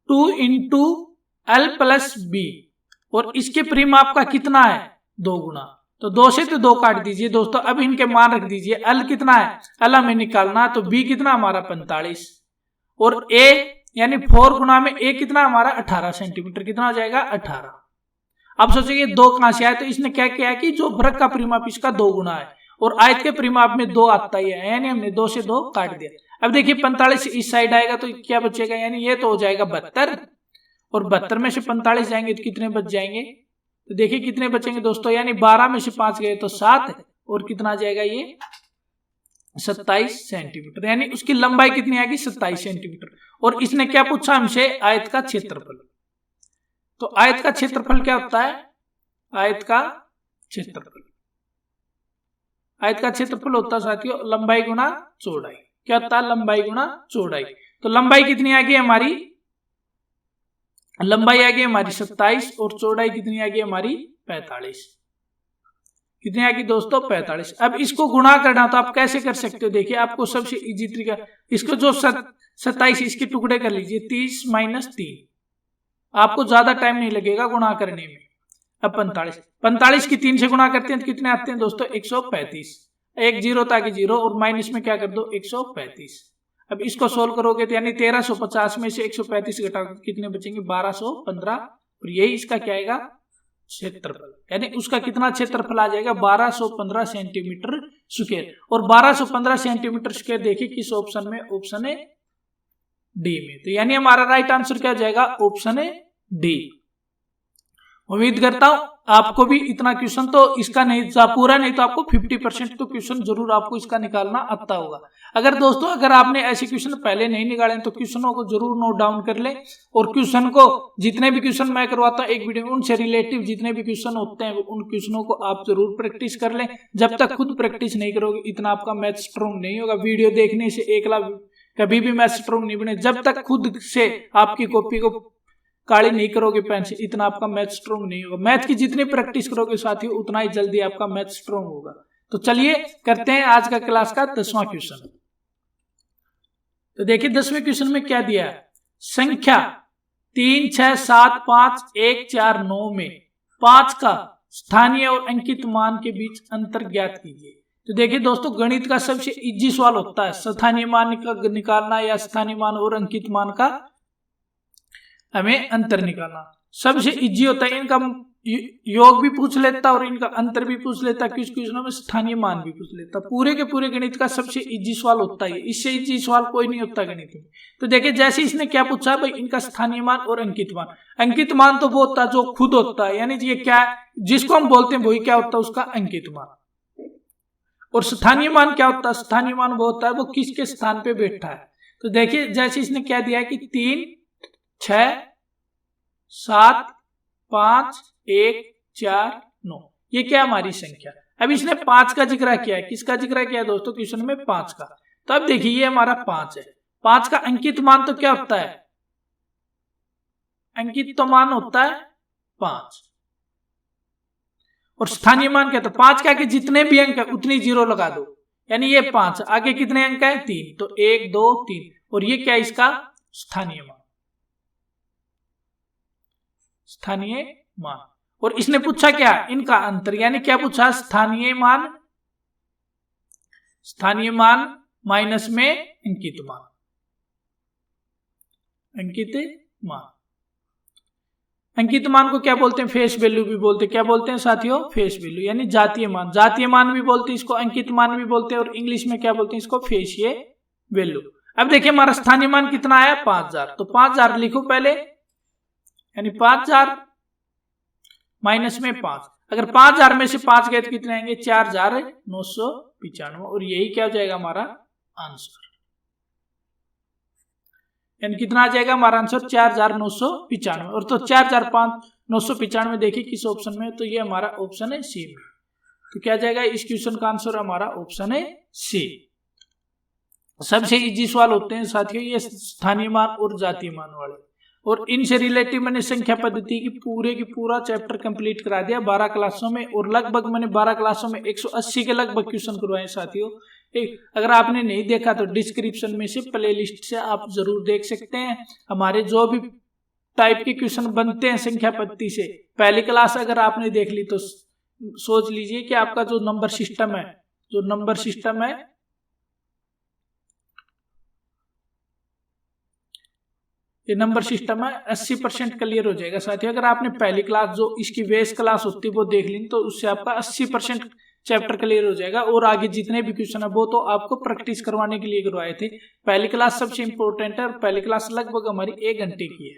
2 इंटू एल प्लस बी और इसके परिमाप का कितना है 2 गुना, तो 2 से तो 2 काट दीजिए दोस्तों। अब इनके मान रख दीजिए, एल कितना है, एल हमें निकालना, तो बी कितना हमारा 45 और ए यानी 4 गुना में ए कितना हमारा 18 सेंटीमीटर, कितना हो जाएगा 18। अब सोचिए 2 कहां से आए, तो इसने क्या किया कि जो वर्ग का परिमाप इसका 2 गुना है और आयत के परिमाप में 2 आता ही है, यानी हमने 2 से 2 काट दिया। अब देखिए 45 इस साइड आएगा तो क्या बचेगा, यानी ये तो हो जाएगा 72 और 72 में से 45 जाएंगे तो कितने बच जाएंगे, तो देखिए कितने बचेंगे दोस्तों, यानी 12 में से 5 गए तो 7 और कितना आ जाएगा ये 27 सेंटीमीटर, यानी उसकी लंबाई कितनी आएगी 27 सेंटीमीटर। और इसने क्या पूछा हमसे, आयत का क्षेत्रफल। तो आयत का क्षेत्रफल क्या होता है, आयत का क्षेत्रफल, आयत का क्षेत्रफल होता है साथियों लंबाई गुना चौड़ाई। क्या होता है, लंबाई गुना चौड़ाई। तो लंबाई कितनी आ गई हमारी, लंबाई आ गई हमारी 27 और चौड़ाई कितनी आ गई हमारी 45। कितनी आ गई दोस्तों 45। अब इसको गुणा करना तो आप कैसे कर सकते हो, देखिए आपको सबसे इजी तरीका, इसको जो 27 इसके टुकड़े कर लीजिए 30 माइनस 3, आपको ज्यादा टाइम नहीं लगेगा गुणा करने में। अब 45 की 3 से गुणा करते हैं तो कितने आते हैं दोस्तों 135, एक जीरो ताकि जीरो और माइनस में क्या कर दो 135। अब इसको सोल्व करोगे तो यानी 1350 में से 135 घटा कितने बचेंगे 1215 और यही इसका क्या आएगा क्षेत्रफल, यानी उसका कितना क्षेत्रफल आ जाएगा 1215 सेंटीमीटर स्क्वायर। और 1215 सेंटीमीटर स्क्वायर देखिए किस ऑप्शन में, ऑप्शन है डी में। तो यानी हमारा राइट आंसर क्या जाएगा ऑप्शन है डी। उम्मीद करता हूं आपको भी इतना क्वेश्चन तो इसका नहीं पूरा नहीं तो आपको 50% तो क्वेश्चन जरूर आपको इसका निकालना आता होगा। अगर दोस्तों अगर आपने ऐसे क्वेश्चन पहले नहीं निकाले तो क्वेश्चनों को जरूर नोट डाउन कर ले और क्वेश्चन को जितने भी क्वेश्चन मैं करवाता हूं एक वीडियो में उनसे रिलेटिव जितने भी क्वेश्चन होते हैं उन क्वेश्चनों को आप जरूर प्रैक्टिस कर लें। जब तक खुद प्रैक्टिस नहीं करोगे इतना आपका मैथ स्ट्रॉन्ग नहीं होगा। वीडियो देखने से एकला कभी भी मैथ स्ट्रॉन्ग नहीं बने, जब तक खुद से आपकी कॉपी को काली नहीं करोगे पेन से इतना आपका मैथ स्ट्रॉन्ग नहीं होगा। मैथ की जितनी प्रैक्टिस करोगे साथियों उतना ही जल्दी आपका मैथ स्ट्रॉन्ग होगा। तो चलिए करते हैं आज का क्लास का 10वां क्वेश्चन। तो देखिए 10वें क्वेश्चन में क्या दिया है, संख्या 3 6 7 5 1 4 9 में 5 का स्थानीय और अंकित मान के बीच अंतर ज्ञात कीजिए। तो देखिए दोस्तों गणित का सबसे इजी सवाल होता है स्थानीय मान का निकालना या स्थानीय मान और अंकित मान का हमें अंतर निकालना सबसे इजी होता है। इनका योग भी पूछ लेता और इनका अंतर भी पूछ लेता, कुछ क्वेश्चनों में स्थानीय मान भी पूछ लेता। पूरे के पूरे गणित का सबसे इजी सवाल होता है, इससे इजी सवाल कोई नहीं होता गणित में। तो देखिए जैसे इसने क्या पूछा भाई इनका स्थानीय मान और अंकित मान। अंकित मान तो वो होता है जो खुद होता है, यानी ये क्या जिसको हम बोलते हैं वही क्या होता है उसका अंकित मान। और स्थानीय मान क्या होता है, स्थानीय मान वो होता है वो किसके स्थान पे बैठा है। तो देखिए जैसे इसने क्या दिया है कि 3 6 7 5 1 4 9 ये क्या हमारी संख्या। अब इसने 5 का जिक्र किया है, किसका जिक्र किया है दोस्तों क्वेश्चन में 5 का। तो अब देखिए ये हमारा 5 है, 5 का अंकित मान तो क्या होता है, अंकित तो मान होता है 5 और स्थानीय मान क्या, तो 5 के आगे जितने भी अंक है उतनी जीरो लगा दो, यानी ये 5 आगे कितने अंक है 3 तो 1 2 3 और ये क्या इसका स्थानीय मान, स्थानीय मान। और इसने पूछा क्या इनका अंतर, यानी क्या पूछा स्थानीय मान, स्थानीय मान माइनस में अंकित मान, अंकित मान। अंकित मान को क्या बोलते हैं फेस वैल्यू भी बोलते हैं, क्या बोलते हैं साथियों फेस वैल्यू, यानी जातीय मान, जातीय मान भी बोलते हैं इसको, अंकित मान भी बोलते हैं और इंग्लिश में क्या बोलते हैं इसको फेसिए वैल्यू। अब देखिए हमारा स्थानीय मान कितना आया 5000, तो 5000 लिखो पहले, यानी 5000 माइनस में 5, अगर 5000 में से 5 गए तो कितने आएंगे 4995 और यही क्या हो जाएगा हमारा आंसर। यानी कितना आ जाएगा हमारा आंसर 4995। और तो 4995 देखिए किस ऑप्शन में, तो ये हमारा ऑप्शन है सी में। तो क्या जाएगा इस क्वेश्चन का आंसर हमारा ऑप्शन है सी। सबसे इजी सवाल होते हैं साथियों ये स्थानीय मान और जातीय मान वाले। और इनसे रिलेटिव मैंने संख्या पद्धति की पूरा चैप्टर कंप्लीट करा दिया 12 क्लासों में। और लगभग मैंने 12 क्लासों में 180 के लगभग क्वेश्चन करवाए साथियों। अगर आपने नहीं देखा तो डिस्क्रिप्शन में से प्लेलिस्ट से आप जरूर देख सकते हैं। हमारे जो भी टाइप के क्वेश्चन बनते हैं संख्या पद्धति से, पहली क्लास अगर आपने देख ली तो सोच लीजिए कि आपका जो नंबर सिस्टम है ये नंबर सिस्टम है 80% क्लियर हो जाएगा साथियों। अगर आपने पहली क्लास जो इसकी बेस क्लास होती है वो देख ली तो उससे आपका 80% चैप्टर क्लियर हो जाएगा। और आगे जितने भी क्वेश्चन है वो तो आपको प्रैक्टिस करवाने के लिए करवाए थे। पहली क्लास सबसे इंपॉर्टेंट है और पहली क्लास लगभग हमारी 1 घंटे की है,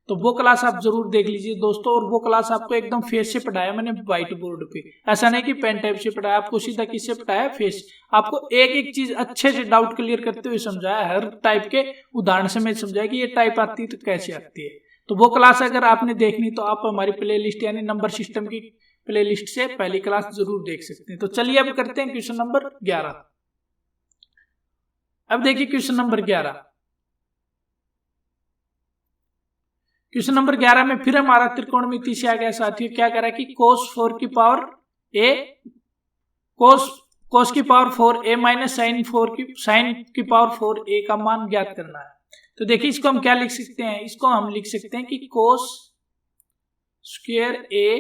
तो वो क्लास आप जरूर देख लीजिए दोस्तों। और वो क्लास आपको एकदम फेस से पढ़ाया मैंने व्हाइट बोर्ड पे, ऐसा नहीं कि पेन टाइप से पढ़ाया, आपको सीधा किससे पढ़ाया फेस। आपको एक एक चीज अच्छे से डाउट क्लियर करते हुए समझाया, हर टाइप के उदाहरण से मैं समझाया कि ये टाइप आती है तो कैसे आती है। तो वो क्लास अगर आपने देखनी तो आप हमारी प्ले लिस्ट यानी नंबर सिस्टम की प्ले लिस्ट से पहली क्लास जरूर देख सकते हैं। तो चलिए अब करते हैं क्वेश्चन नंबर 11। अब देखिए क्वेश्चन नंबर 11। क्वेश्चन नंबर 11 में फिर हमारा त्रिकोणमिति से आ गया साथियों। क्या करा कि cos की पावर a माइनस साइन की पावर 4a का मान ज्ञात करना है। तो देखिए इसको हम क्या लिख सकते हैं, इसको हम लिख सकते हैं कि cos स्क्वायर a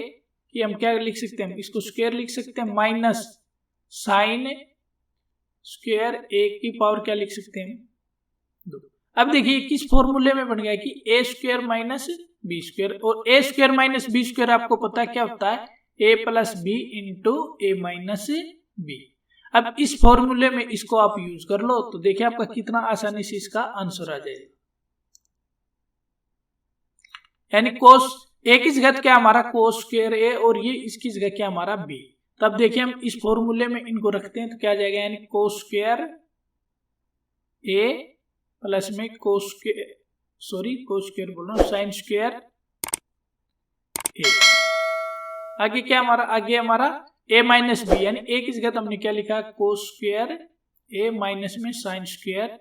कि हम क्या लिख सकते हैं, इसको स्क्वायर लिख सकते हैं माइनस साइन स्क्वायर a की पावर क्या लिख सकते हैं 2। अब देखिए किस फॉर्मूले में बन गया कि a square minus B square. और a square minus B square आपको पता है क्या होता है, a plus B into A minus B. अब इस फॉर्मूले में इसको आप यूज कर लो तो देखिए आपका कितना आसानी से इसका आंसर आ जाएगा। यानी कोस ए की जगह क्या हमारा कोस स्क्वायर ए और ये इसकी जगह क्या हमारा बी। तब देखिए हम इस फॉर्मूले में इनको रखते हैं तो क्या जाएगा, यानी कोस स्क्वायर ए प्लस में कोस स्क्वायर बोल रहा हूं साइन स्क्वायर ए। आगे क्या हमारा ए माइनस बी, यानी ए की जगह हमने क्या लिखा कोस स्क्वायर ए माइनस में साइन स्क्वायर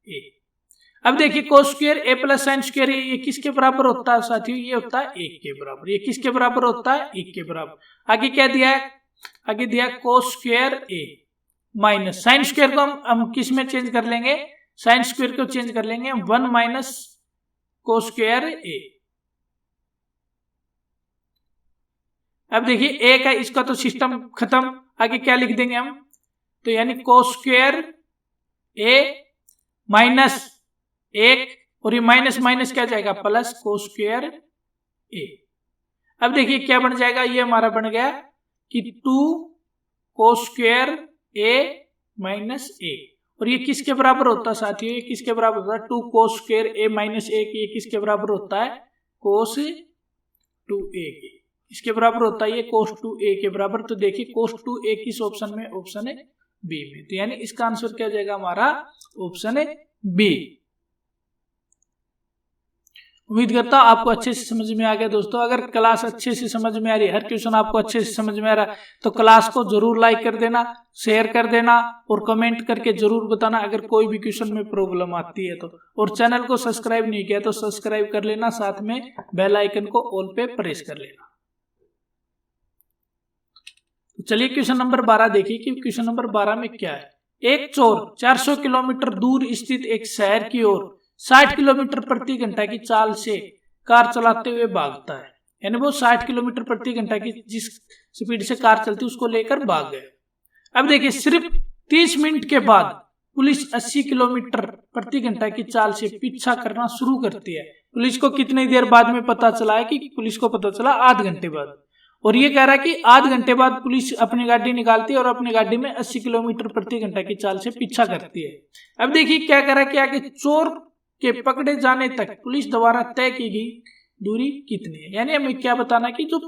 ए। अब देखिए कोस स्क्वायर ए प्लस साइन स्क्वायर ए ये किसके बराबर होता है साथियों, ये होता है 1 के बराबर। ये किसके बराबर होता है 1 के बराबर। आगे क्या दिया है, आगे दिया कोस स्क्वायर ए माइनस साइन स्क्वायर को हम किस में चेंज कर लेंगे, साइन स्क्वायर को चेंज कर लेंगे 1 माइनस कोस स्क्वायर ए। अब देखिए ए का इसका तो सिस्टम खत्म, आगे क्या लिख देंगे हम, तो यानी कोस स्क्वायर ए माइनस 1 और ये माइनस माइनस क्या जाएगा प्लस कोस स्क्वायर ए। अब देखिए क्या बन जाएगा, ये हमारा बन गया कि 2 कोस स्क्वायर ए माइनस ए। और ये किसके बराबर होता है साथियों, ये किसके बराबर होता है 2 कोस स्क्वायर ए माइनस ए। ये किसके बराबर होता है कोस 2a के, इसके बराबर होता है ये कोस 2a के बराबर। तो देखिए कोस 2a किस ऑप्शन में, ऑप्शन है बी में। तो यानी इसका आंसर क्या जाएगा हमारा ऑप्शन है बी। उम्मीद करता हूं आपको अच्छे से समझ में आ गया दोस्तों। अगर क्लास अच्छे से समझ में आ रही है, हर क्वेश्चन आपको अच्छे से समझ में आ रहा है तो क्लास को जरूर लाइक कर देना, शेयर कर देना और कमेंट करके जरूर बताना अगर कोई भी क्वेश्चन में प्रॉब्लम आती है तो। और चैनल को सब्सक्राइब नहीं किया तो सब्सक्राइब कर लेना, साथ में बेल आइकन को ऑल पे प्रेस कर लेना। तो चलिए क्वेश्चन नंबर 12 देखिए कि क्वेश्चन नंबर 12 में क्या है। एक चोर 400 किलोमीटर दूर स्थित एक शहर की ओर 60 किलोमीटर प्रति घंटा की चाल से कार चलाते हुए भागता है। यानी वो 60 किलोमीटर प्रति घंटा की जिस स्पीड से कार चलती है उसको लेकर भाग गए। अब देखिए सिर्फ 30 मिनट के बाद पुलिस 80 किलोमीटर प्रति घंटा की चाल से पीछा करना शुरू करती है। पुलिस को कितनी देर बाद में पता चला है कि पुलिस को पता चला आध घंटे बाद। और ये कह रहा है कि आध घंटे बाद पुलिस अपनी गाड़ी निकालती है और अपनी गाड़ी में 80 किलोमीटर प्रति घंटा की चाल से पीछा करती है। अब देखिए क्या कह रहा है कि आगे चोर के पकड़े जाने तक पुलिस द्वारा तय की गई दूरी कितनी है। यानी हमें क्या बताना कि जो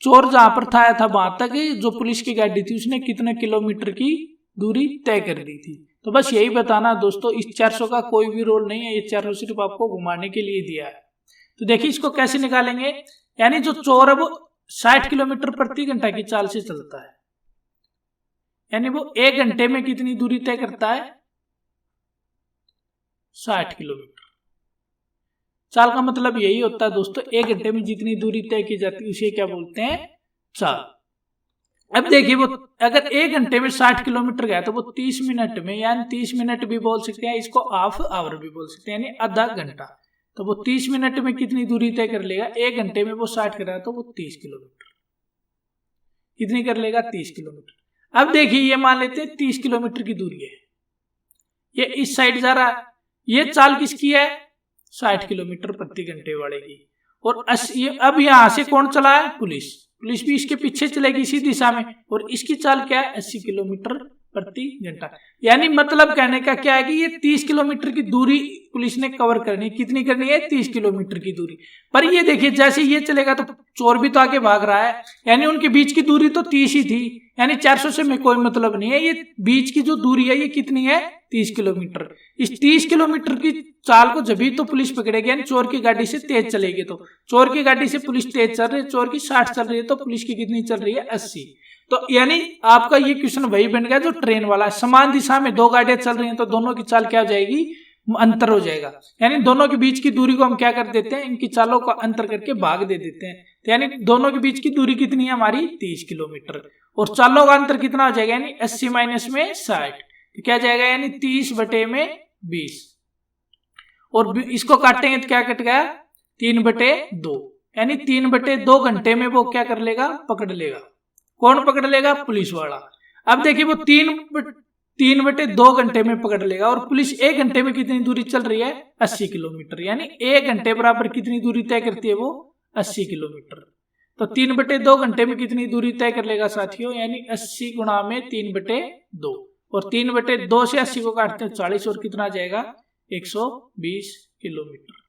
चोर जहां पर था वहां तक जो पुलिस की गाड़ी थी उसने कितने किलोमीटर की दूरी तय कर दी थी। तो बस यही बताना दोस्तों, इस 400 का कोई भी रोल नहीं है, ये 400 सिर्फ आपको घुमाने के लिए दिया है। तो देखिए इसको कैसे निकालेंगे, यानी जो चोर है वो 60 किलोमीटर प्रति घंटा की चाल से चलता है, यानी वो 1 घंटे में कितनी दूरी तय करता है, 60 किलोमीटर। चाल का मतलब यही होता है दोस्तों, 1 घंटे में जितनी दूरी तय की जाती है उसे क्या बोलते हैं, चाल। अब देखिए वो अगर 1 घंटे में 60 किलोमीटर गया तो वो 30 मिनट में, यानी 30 मिनट भी बोल सकते हैं, इसको हाफ आवर भी बोल सकते हैं, यानी आधा घंटा। तो वो 30 मिनट में कितनी दूरी तय कर लेगा, 1 घंटे में वो 60 कर रहा है तो वो 30 किलोमीटर। कितनी कर लेगा, 30 किलोमीटर। अब देखिए ये मान लेते हैं 30 किलोमीटर की दूरी है, ये इस साइड जा रहा है, ये चाल किसकी है, 60 किलोमीटर प्रति घंटे वाले की। और अब यहां से कौन चला है, पुलिस भी इसके पीछे चलेगी इसी दिशा में, और इसकी चाल क्या है, 80 किलोमीटर प्रति घंटा। यानी मतलब कहने का क्या है कि ये 30 किलोमीटर की दूरी पुलिस ने कवर करनी है। कितनी करनी है, 30 किलोमीटर की दूरी। पर ये देखिए जैसे ये चलेगा तो चोर भी तो आगे भाग रहा है, यानी उनके बीच की दूरी तो 30 ही थी, यानी 400 से में कोई मतलब नहीं है। ये बीच की जो दूरी है ये कितनी है, 30 किलोमीटर। इस 30 किलोमीटर की चाल को जब भी तो पुलिस पकड़ेगी, यानी चोर की गाड़ी से तेज चलेगी। तो चोर की गाड़ी से पुलिस तेज चल रही है, चोर की 60 चल रही है, तो पुलिस की कितनी चल रही है, 80। तो यानी आपका ये क्वेश्चन वही बन गया जो ट्रेन वाला, समान दिशा में 2 गाड़ियां चल रही हैं तो दोनों की चाल क्या हो जाएगी, अंतर हो जाएगा। यानी दोनों के बीच की दूरी को हम क्या कर देते हैं, इनकी चालों का अंतर करके भाग दे देते हैं। तो यानी दोनों के बीच की दूरी कितनी है हमारी, 30 किलोमीटर। और चालों का अंतर कितना हो जाएगा, यानी 80 माइनस में 60, तो क्या जाएगा, यानी 30 बटे में 20। और इसको काटेंगे तो क्या कट गया, 3/2, यानी 3/2 घंटे में वो क्या कर लेगा, पकड़ लेगा। कौन पकड़ लेगा, पुलिस वाला। अब देखिए वो 3/2 घंटे में पकड़ लेगा, और पुलिस 1 घंटे में कितनी दूरी चल रही है, 80 किलोमीटर। यानी 1 घंटे बराबर कितनी दूरी तय करती है वो, 80 किलोमीटर। तो 3/2 घंटे में कितनी दूरी तय कर लेगा साथियों, यानी 80 गुणा में 3/2, और 3/2 से 80 को काटते हैं 40, और कितना आ जाएगा, 120 किलोमीटर।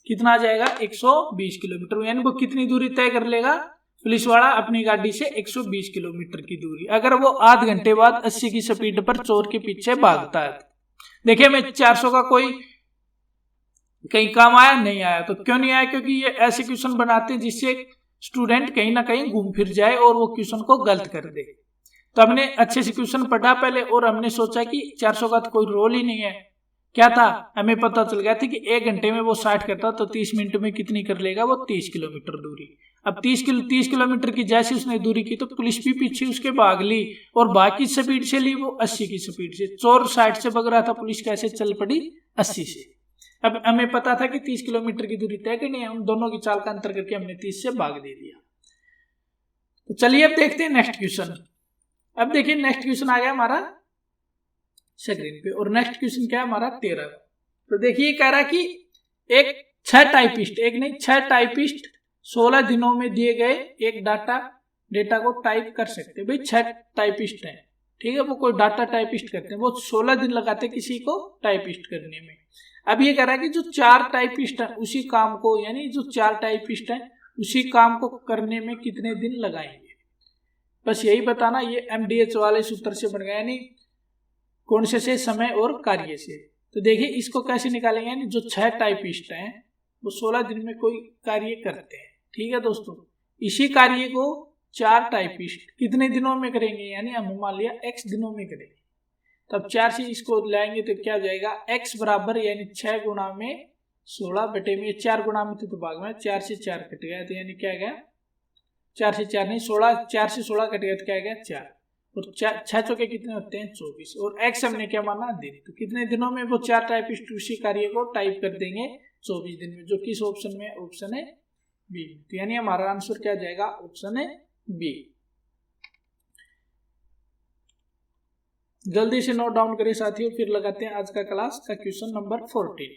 कितना आ जाएगा, 120 किलोमीटर। यानी वो कितनी दूरी तय कर लेगा पुलिस वाला अपनी गाड़ी से, 120 किलोमीटर की दूरी। अगर वो आध घंटे बाद 80 की स्पीड पर चोर के पीछे भागता है। देखिए मैं 400 का कोई कहीं काम आया नहीं आया, तो क्यों नहीं आया, क्योंकि ये ऐसे क्वेश्चन बनाते हैं जिससे स्टूडेंट कहीं ना कहीं घूम फिर जाए और वो क्वेश्चन को गलत कर दे। तो हमने अच्छे से क्वेश्चन पढ़ा पहले, और हमने सोचा कि 400 का तो कोई रोल ही नहीं है। क्या था, हमें पता चल गया था कि 1 घंटे में वो 60 करता, तो 30 मिनट में कितनी कर लेगा, वो 30 किलोमीटर दूरी। अब 30 किलोमीटर की जैसे उसने दूरी की तो पुलिस भी पीछे उसके भाग ली, और बाकी स्पीड से ली वो 80 की स्पीड से। चोर 60 से भाग रहा था, पुलिस कैसे चल पड़ी, 80 से। अब हमें पता था कि 30 किलोमीटर की दूरी तय करनी है, उन दोनों की चाल का अंतर करके हमने 30 से भाग दे दिया। तो चलिए अब देखते हैं नेक्स्ट क्वेश्चन। अब देखिए नेक्स्ट क्वेश्चन आ गया हमारा स्क्रीन पे, और नेक्स्ट क्वेश्चन क्या है हमारा 13। तो देखिए कह रहा है कि एक 6 टाइपिस्ट, एक नहीं 6 टाइपिस्ट 16 दिनों में दिए गए एक डेटा को टाइप कर सकते हैं। भाई 6 टाइपिस्ट हैं, ठीक है, वो कोई डाटा टाइपिस्ट करते हैं, वो 16 दिन लगाते हैं किसी को टाइपिस्ट करने में। अब ये कह रहा है कि जो 4 टाइपिस्ट हैं उसी काम को, यानी जो 4 टाइपिस्ट हैं उसी काम को करने में कितने दिन लगाएंगे। बस यही बताना, ये MDH वाले सूत्र से बन गया, यानी कौन से समय और कार्य से। तो देखिए इसको कैसे निकालेंगे, यानी जो 6 टाइपिस्ट हैं वो 16 दिन में कोई कार्य करते हैं, ठीक है दोस्तों। इसी कार्य को 4 टाइपिस्ट कितने दिनों में करेंगे, यानी हम मान लिया x दिनों में करेंगे। तब 4 से इसको लाएंगे तो क्या हो जाएगा, x बराबर यानी 6 गुणा में 16 बटे में 4 गुणा में तो भाग में 4 से 4 कट गया, तो यानी क्या गया, 4 से 4 नहीं 16, 4 से 16 कट गया तो क्या गया 4, और 6 चौके कितने होते हैं 24, और x हमने क्या माना, दिन। तो कितने दिनों में वो 4 टाइपिस्ट उसी कार्य को टाइप कर देंगे, 24 दिन में, जो किस ऑप्शन में, ऑप्शन है बी। तो यानी हमारा आंसर क्या जाएगा, ऑप्शन है बी। जल्दी से नोट डाउन करें साथियों, फिर लगाते हैं आज का क्लास का क्वेश्चन नंबर 14।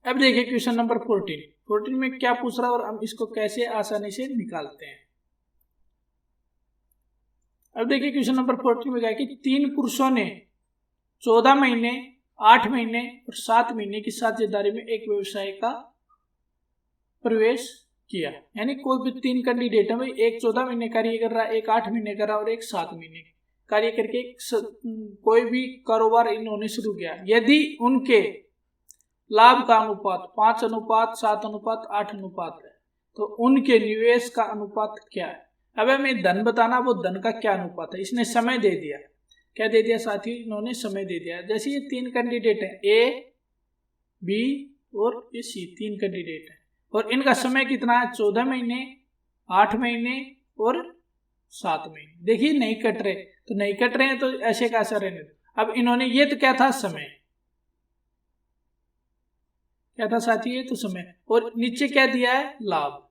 अब देखिए क्वेश्चन नंबर 14 में क्या पूछ रहा है और हम इसको कैसे आसानी से निकालते हैं। अब देखिए क्वेश्चन नंबर 14 में क्या है कि 3 पुरुषों ने 14 महीने 8 महीने और 7 महीने की साझेदारी में एक व्यवसाय का प्रवेश किया, यानी कोई भी 3 कैंडिडेट है भाई, एक 14 महीने कार्य कर रहा है, एक 8 महीने कर रहा है और एक 7 महीने कार्य करके कोई भी कारोबार इन्होंने शुरू किया। यदि उनके लाभ का अनुपात 5:7:8 है तो उनके निवेश का अनुपात क्या है। अब हमें धन बताना, वो धन का क्या अनुपात है। इसने समय दे दिया, क्या दे दिया साथियों, इन्होंने समय दे दिया। जैसे ये 3 कैंडिडेट हैं, ए, बी और सी, 3 कैंडिडेट हैं और इनका समय कितना है, 14 महीने, 8 महीने और 7 महीने। देखिए नहीं कट रहे, तो नहीं कट रहे हैं तो ऐसे का ऐसा रहने दो। अब इन्होंने, ये तो क्या था, समय, क्या था साथियों, ये तो समय, और नीचे क्या दिया है, लाभ।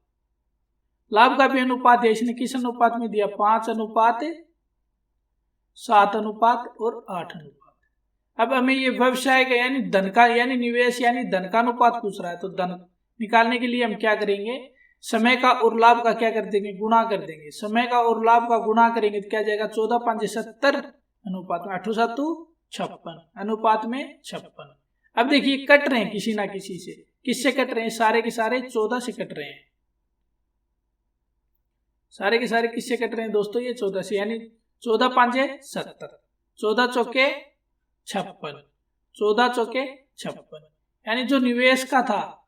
लाभ का भी अनुपात है, इसने किस अनुपात में दिया, 5:7:8 और 8:8। अब हमें ये व्यवसाय का यानी धन का, यानी निवेश यानी धन का अनुपात पूछ रहा है, तो धन निकालने के लिए हम क्या करेंगे, समय का और लाभ का क्या कर देंगे, गुणा कर देंगे। समय का और लाभ का गुणा करेंगे तो क्या जाएगा, 14×5 = 70 अनुपात में 8×7=56 अनुपात में 56। अब देखिए कट रहे हैं किसी ना किसी से, किससे कट रहे हैं, सारे के सारे 14 से कट रहे हैं, सारे के सारे किससे कट रहे हैं दोस्तों, ये 14 से, यानी 14×5=70, 14 चौके 56, 14 चौके 56, यानी जो निवेश का था,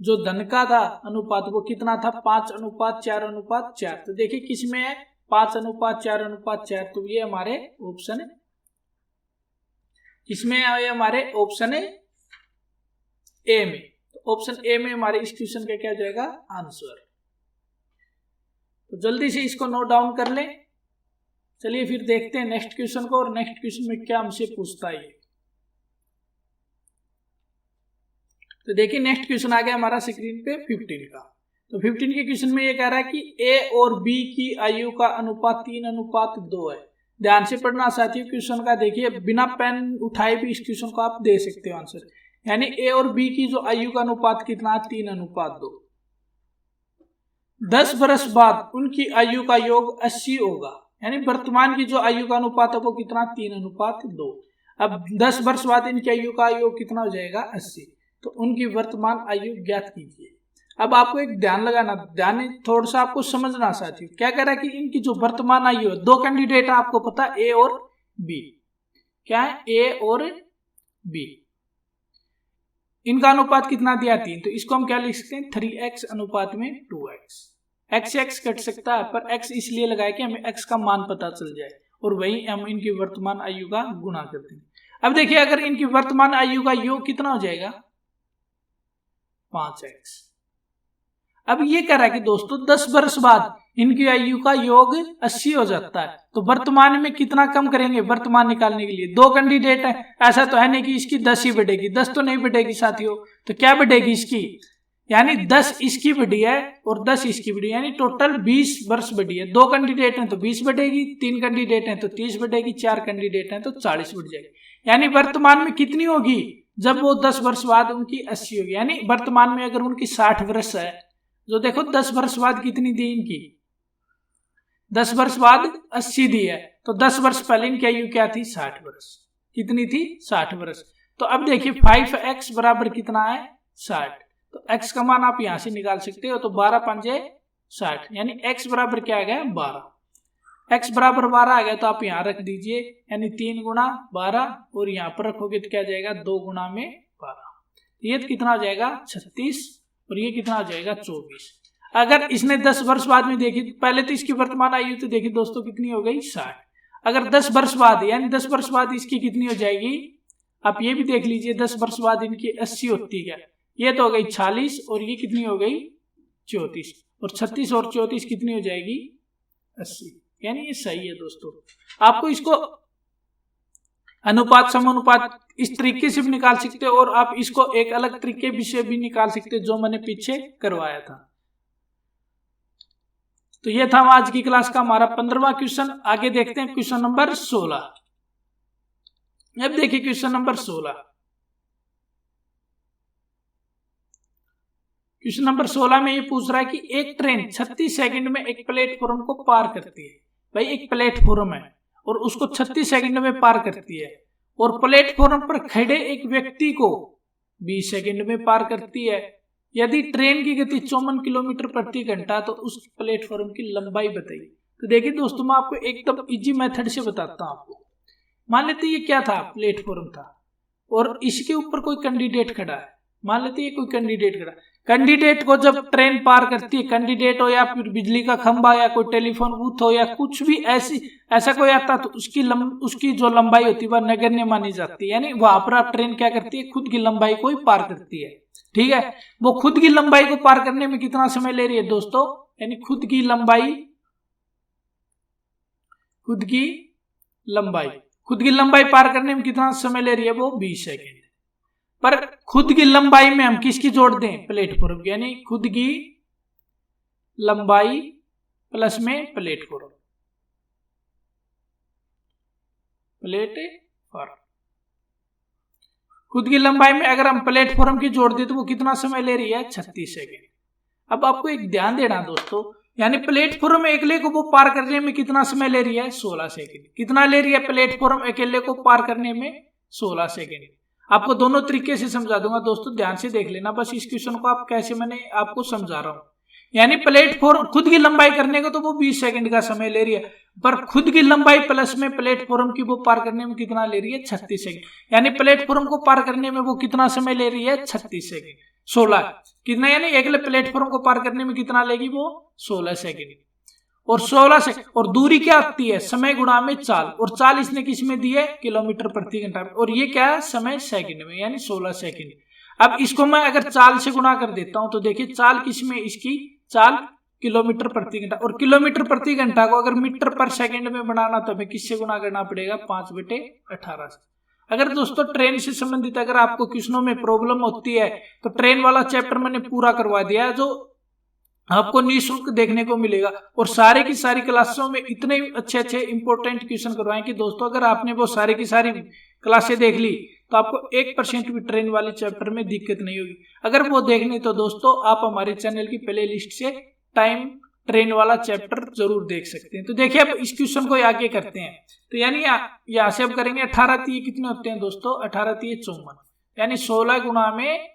जो धन का था अनुपात, वो कितना था, 5:4:4। तो देखिए किसमें है, 5:4:4, तो ये हमारे ऑप्शन है, किसमें है, ये हमारे ऑप्शन है ए में। तो ऑप्शन ए में हमारे इस क्वेश्चन का क्या जाएगा, आंसर। तो जल्दी से इसको नोट डाउन कर लें। चलिए फिर देखते हैं नेक्स्ट क्वेश्चन को, और नेक्स्ट क्वेश्चन में क्या हमसे पूछता है। तो देखिए नेक्स्ट क्वेश्चन आ गया हमारा स्क्रीन पे 15 का। तो 15 के क्वेश्चन में ये कह रहा है कि ए और बी की आयु का अनुपात 3:2 है। ध्यान से पढ़ना साथियों क्वेश्चन का। देखिए बिना पेन उठाए भी इस क्वेश्चन को आप दे सकते हो आंसर। यानी ए और बी की जो आयु का अनुपात कितना है, 3:2। 10 वर्ष बाद उनकी आयु का योग 80 होगा। यानी वर्तमान की जो आयु का अनुपात है वो कितना, 3:2। अब 10 वर्ष बाद इनकी आयु का योग कितना हो जाएगा, 80। तो उनकी वर्तमान आयु ज्ञात कीजिए। अब आपको एक ध्यान लगाना, ध्यान थोड़ा सा आपको समझना साथियों। क्या कह रहा है कि इनकी जो वर्तमान आयु है, 2 कैंडिडेट है आपको पता है, ए और बी। क्या है, ए और बी। इनका अनुपात कितना दिया, 3। तो इसको हम क्या लिख सकते हैं, 3x अनुपात में 2x। x से x कट सकता है, पर x इसलिए लगाए कि हमें x का मान पता चल जाए, और वही हम इनकी वर्तमान आयु का गुणा करते हैं। अब देखिए अगर इनकी वर्तमान आयु का योग कितना हो जाएगा, 5x। अब ये कह रहा है कि दोस्तों 10 वर्ष बाद इनकी आयु का योग 80 हो जाता है। तो वर्तमान में कितना कम करेंगे वर्तमान निकालने के लिए, 2 कैंडिडेट है, ऐसा तो है नहीं कि इसकी 10 ही बढ़ेगी, 10 तो नहीं बढ़ेगी साथियों। तो क्या बढ़ेगी इसकी, यानी 10 इसकी बढ़ी है और 10 इसकी बढ़ी, यानी टोटल 20 वर्ष बढ़ी है। 2 कैंडिडेट हैं तो 20 बढ़ेगी, 3 कैंडिडेट हैं तो 30 बढ़ेगी, 4 कैंडिडेट हैं तो 40 बढ़ जाएगी। यानी वर्तमान में कितनी होगी, जब वो 10 वर्ष बाद उनकी 80 होगी। यानी वर्तमान में अगर उनकी 60 वर्ष है, जो देखो 10 वर्ष बाद कितनी दी इनकी, 10 वर्ष बाद 80 दी है, तो 10 वर्ष पहले इनकी आयु क्या थी, 60 वर्ष। कितनी थी, 60 वर्ष। तो अब देखिए 5x बराबर कितना है, 60। तो x का मान आप यहां से निकाल सकते हो। तो 12×5=60, यानी x बराबर क्या आ गया, 12। x बराबर 12 आ गया तो आप यहाँ रख दीजिए, यानी 3 × 12, और यहाँ पर रखोगे तो क्या जाएगा, 2 × 12। ये तो कितना हो जाएगा, 36, और ये कितना हो जाएगा, 24। अगर इसने 10 वर्ष बाद में देखी, पहले तो इसकी वर्तमान आयु तो देखिए दोस्तों कितनी हो गई, 60। अगर 10 वर्ष बाद, यानी 10 वर्ष बाद इसकी कितनी हो जाएगी, आप ये भी देख लीजिए, 10 वर्ष बाद इनकी 80 होती है, ये तो हो गई 40, और ये कितनी हो गई, 34, और 36 और 34 कितनी हो जाएगी, 80। यानी ये सही है दोस्तों। आपको इसको अनुपात समानुपात इस तरीके से भी निकाल सकते हो, और आप इसको एक अलग तरीके से भी निकाल सकते हो, जो मैंने पीछे करवाया था। तो ये था आज की क्लास का हमारा 15वां क्वेश्चन। आगे देखते हैं क्वेश्चन नंबर 16। अब देखिए क्वेश्चन नंबर 16। क्वेश्चन नंबर 16 में ये पूछ रहा है कि एक ट्रेन 36 सेकंड में एक प्लेटफॉर्म को पार करती है। भाई एक प्लेटफॉर्म है और उसको 36 सेकंड में पार करती है, और प्लेटफॉर्म पर खड़े एक व्यक्ति को 20 सेकंड में पार करती है। यदि ट्रेन की गति 54 किलोमीटर प्रति घंटा तो उस प्लेटफॉर्म की लंबाई बताइए। तो देखिए दोस्तों, मैं आपको एकदम इजी मेथड से बताता हूँ आपको। मान लेते ये क्या था, प्लेटफॉर्म था और इसके ऊपर कोई कैंडिडेट खड़ा है। मान लेते ये कोई कैंडिडेट खड़ा, कैंडिडेट को जब ट्रेन पार करती है, कैंडिडेट हो या फिर बिजली का खंभा या कोई टेलीफोन बूथ हो या कुछ भी ऐसा कोई आता, तो उसकी जो लंबाई होती है वह नगण्य मानी जाती है। यानी वहां पर आप ट्रेन क्या करती है, खुद की लंबाई को ही पार करती है। ठीक है, वो खुद की लंबाई को पार करने में कितना समय ले रही है दोस्तों, यानी खुद की लंबाई पार करने में कितना समय ले रही है, वो 20 सेकेंड। पर खुद की लंबाई में हम किसकी जोड़ दें, प्लेटफॉर्म की, यानी खुद की लंबाई प्लस में प्लेटफॉर्म। खुद की लंबाई में अगर हम प्लेटफॉर्म की जोड़ दें तो वो कितना समय ले रही है, 36 सेकेंड। अब आपको एक ध्यान देना दोस्तों, यानी प्लेटफॉर्म अकेले को वो पार करने में कितना समय ले रही है, 16 सेकेंड। कितना ले रही है प्लेटफॉर्म अकेले को पार करने में, 16 सेकेंड। आपको दोनों तरीके से समझा दूंगा दोस्तों, ध्यान से देख लेना बस इस क्वेश्चन को आप कैसे मैंने आपको समझा रहा हूं। यानी प्लेटफॉर्म खुद की लंबाई करने को तो वो 20 सेकंड का समय ले रही है, पर खुद की लंबाई प्लस में प्लेटफॉर्म की वो पार करने में कितना ले रही है, 36 सेकंड। यानी प्लेटफॉर्म को पार करने में वो कितना समय ले रही है, 36 सेकंड। 16 कितना, यानी अगले प्लेटफॉर्म को पार करने में कितना लेगी वो, 16 सेकंड। और 16 से और दूरी क्या आती है, समय गुणा में चाल, और चाल इसने किस में दी है, किलोमीटर प्रति घंटा में, और ये क्या है, समय सेकंड में, यानी 16 सेकंड। अब इसको मैं अगर चाल से गुणा कर देता हूं तो देखिए चाल किस में, इसकी चाल किलोमीटर प्रति घंटा, और किलोमीटर प्रति घंटा को अगर मीटर पर सेकंड में बनाना तो हमें किससे गुणा करना पड़ेगा, 5/18 से। अगर दोस्तों ट्रेन से संबंधित अगर आपको क्वेश्चनों में प्रॉब्लम होती है तो ट्रेन वाला चैप्टर मैंने पूरा करवा दिया है, जो आपको निःशुल्क देखने को मिलेगा, और सारे की सारी क्लासों में इतने अच्छे इंपॉर्टेंट क्वेश्चन करवाएं कि दोस्तों अगर आपने वो सारी की सारी क्लासें देख ली तो आपको 1% भी ट्रेन वाले चैप्टर में दिक्कत नहीं होगी। अगर वो देखनी तो दोस्तों आप हमारे चैनल की प्ले लिस्ट से टाइम ट्रेन वाला चैप्टर जरूर देख सकते हैं। तो देखिए अब इस क्वेश्चन को आगे करते हैं। तो यानी यहाँ से अब करेंगे 18 तीय कितने होते हैं दोस्तों, 18 तीय 54, यानी 16 गुणा में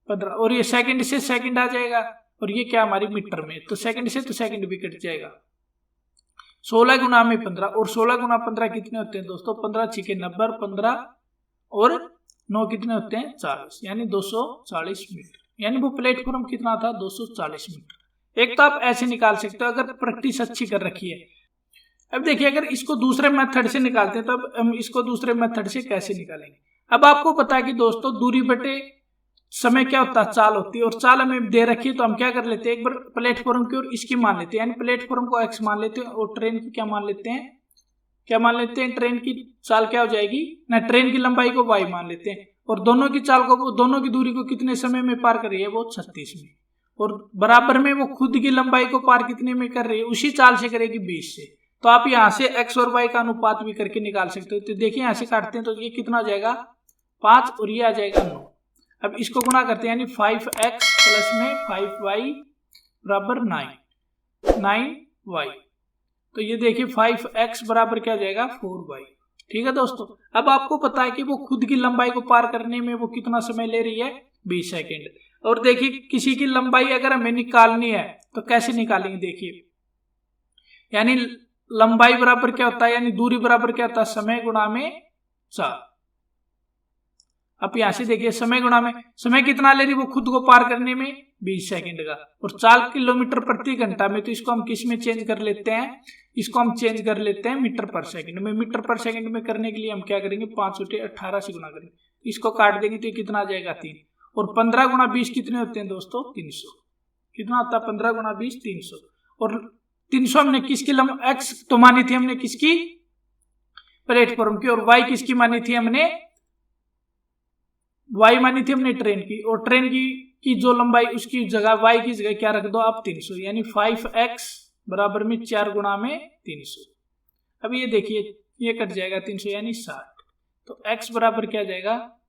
15, और ये सेकंड से सेकंड आ जाएगा, और ये क्या हमारी मीटर में, तो सेकंड से तो सेकंड भी कट जाएगा। 16 गुणा में 15, और 16 गुणा 15 कितने होते हैं दोस्तों, 15 6 90, 15 और 9 कितने होते हैं, 40, यानी 240 मीटर। यानी वो प्लेटफॉर्म कितना था, 240 मीटर। एक तो आप ऐसे निकाल सकते हो अगर प्रैक्टिस अच्छी कर रखी है। अब देखिए अगर इसको दूसरे मेथड से निकालते हैं तो अब हम इसको दूसरे मेथड से कैसे निकालेंगे। अब आपको पता है कि दोस्तों दूरी बटे समय क्या होता है, चाल होती है, और चाल हमें दे रखी है तो हम क्या कर लेते हैं, एक बार प्लेटफॉर्म की और इसकी मान लेते हैं, यानी प्लेटफॉर्म को x मान लेते हैं और ट्रेन की क्या मान लेते हैं, ट्रेन की चाल क्या हो जाएगी ना, ट्रेन की लंबाई को y मान लेते हैं, और दोनों की चाल को, दोनों की दूरी को कितने समय में पार कर रही है, वो 36 में, और बराबर में वो खुद की लंबाई को पार कितने में कर रही है, उसी चाल से करेगी 20 से। तो आप यहाँ से x और y का अनुपात भी करके निकाल सकते हो। तो देखिए यहाँ से काटते हैं तो ये कितना आ जाएगा, 5, और ये आ जाएगा 9। अब इसको गुणा करते हैं, यानी 5x प्लस में 5y बराबर 9y। तो ये देखिए 5x बराबर क्या जाएगा, 4y। ठीक है दोस्तों, अब आपको पता है कि वो खुद की लंबाई को पार करने में वो कितना समय ले रही है, 20 सेकेंड। और देखिए किसी की लंबाई अगर हमें निकालनी है तो कैसे निकालेंगे, देखिए यानी लंबाई बराबर क्या होता है, यानी दूरी बराबर क्या होता है, समय गुणा में चाल। अब यहां से देखिए समय गुणा में, समय कितना ले रही वो खुद को पार करने में, 20 सेकंड का, और चाल किलोमीटर प्रति घंटा में, तो इसको हम किस में चेंज कर लेते हैं, इसको हम चेंज कर लेते हैं मीटर पर सेकंड में। मीटर पर सेकंड में करने के लिए हम क्या करेंगे, 5/18 से गुणा करेंगे, इसको काट देंगे तो कितना आ जाएगा, 3, और 15 गुणा 20 कितने होते हैं दोस्तों, 300। कितना होता है 15 गुणा 20, 300। और 300 हमने किसकी x तो मानी थी हमने, किसकी, प्लेटफॉर्म की, और y किसकी मानी थी हमने, y मानी थी हमने ट्रेन की, और ट्रेन की जो लंबाई उसकी जगह y की जगह क्या रख दो आप, 300, यानी 5x बराबर में 4 गुणा में 300। अब ये देखिए ये कट जाएगा 300 यानी 60, तो x बराबर क्या जाएगा,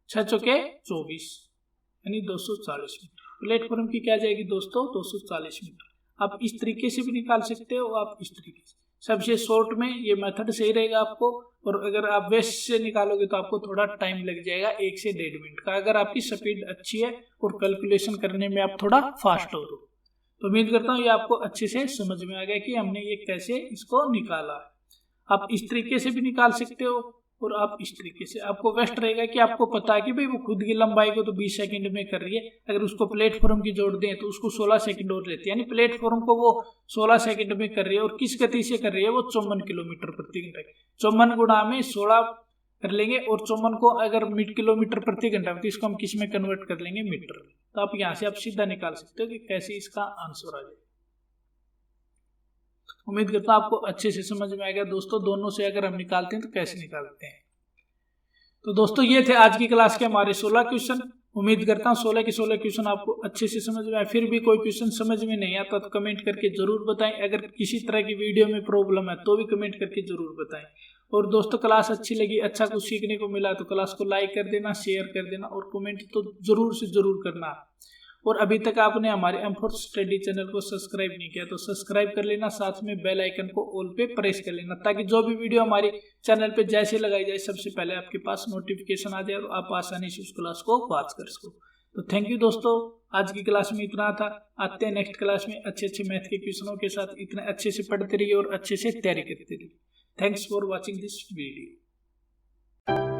6 चौके 24 यानी 240 मीटर। प्लेटफॉर्म की क्या जाएगी दोस्तों, 240 मीटर। आप इस तरीके से भी निकाल सकते हो, आप इस तरीके से। सबसे शॉर्ट में ये मेथड सही रहेगा आपको, और अगर आप वेस्ट से निकालोगे तो आपको थोड़ा टाइम लग जाएगा 1 से 1.5 मिनट का, अगर आपकी स्पीड अच्छी है और कैलकुलेशन करने में आप थोड़ा फास्ट हो। तो उम्मीद करता हूँ ये आपको अच्छे से समझ में आ गया कि हमने ये कैसे इसको निकाला है। आप इस तरीके से भी निकाल सकते हो और आप इस तरीके से, आपको बेस्ट रहेगा कि आपको पता है कि भाई वो खुद की लंबाई को तो 20 सेकंड में कर रही है, अगर उसको प्लेटफॉर्म की जोड़ दें तो उसको 16 सेकंड और लेती है, यानी प्लेटफॉर्म को वो 16 सेकंड में कर रही है और किस गति से कर रही है, वो 54 किलोमीटर प्रति घंटा। 54 गुणा में 16 कर लेंगे और 54 को अगर किलोमीटर प्रति घंटा में, तो इसको हम किस में कन्वर्ट कर लेंगे, मीटर। तो आप यहाँ से आप सीधा निकाल सकते हो कि कैसे इसका आंसर आ जाए। उम्मीद करता हूँ आपको अच्छे से समझ में आएगा दोस्तों, दोनों से अगर हम निकालते हैं तो कैसे निकालते हैं। तो दोस्तों ये थे आज की क्लास के हमारे 16 क्वेश्चन। उम्मीद करता हूँ 16 के 16 क्वेश्चन आपको अच्छे से समझ में आए। फिर भी कोई क्वेश्चन समझ में नहीं आता तो कमेंट करके जरूर बताएं। अगर किसी तरह की वीडियो में प्रॉब्लम है तो भी कमेंट करके जरूर बताएं। और दोस्तों क्लास अच्छी लगी, अच्छा कुछ सीखने को मिला तो क्लास को लाइक कर देना, शेयर कर देना और कमेंट तो जरूर से जरूर करना। और अभी तक आपने हमारे M4 स्टडी चैनल को सब्सक्राइब नहीं किया तो सब्सक्राइब कर लेना, साथ में बेल आइकन को ऑल पे प्रेस कर लेना, ताकि जो भी वीडियो हमारे चैनल पे जैसे लगाई जाए सबसे पहले आपके पास नोटिफिकेशन आ जाए और आप आसानी से उस क्लास को वॉच कर सको। तो थैंक यू दोस्तों, आज की क्लास में इतना था। आते हैं नेक्स्ट क्लास में अच्छे मैथ के क्वेश्चनों के साथ। इतने अच्छे से पढ़ते रहिए और अच्छे से तैयारी करते रहिए। Thanks for watching this video.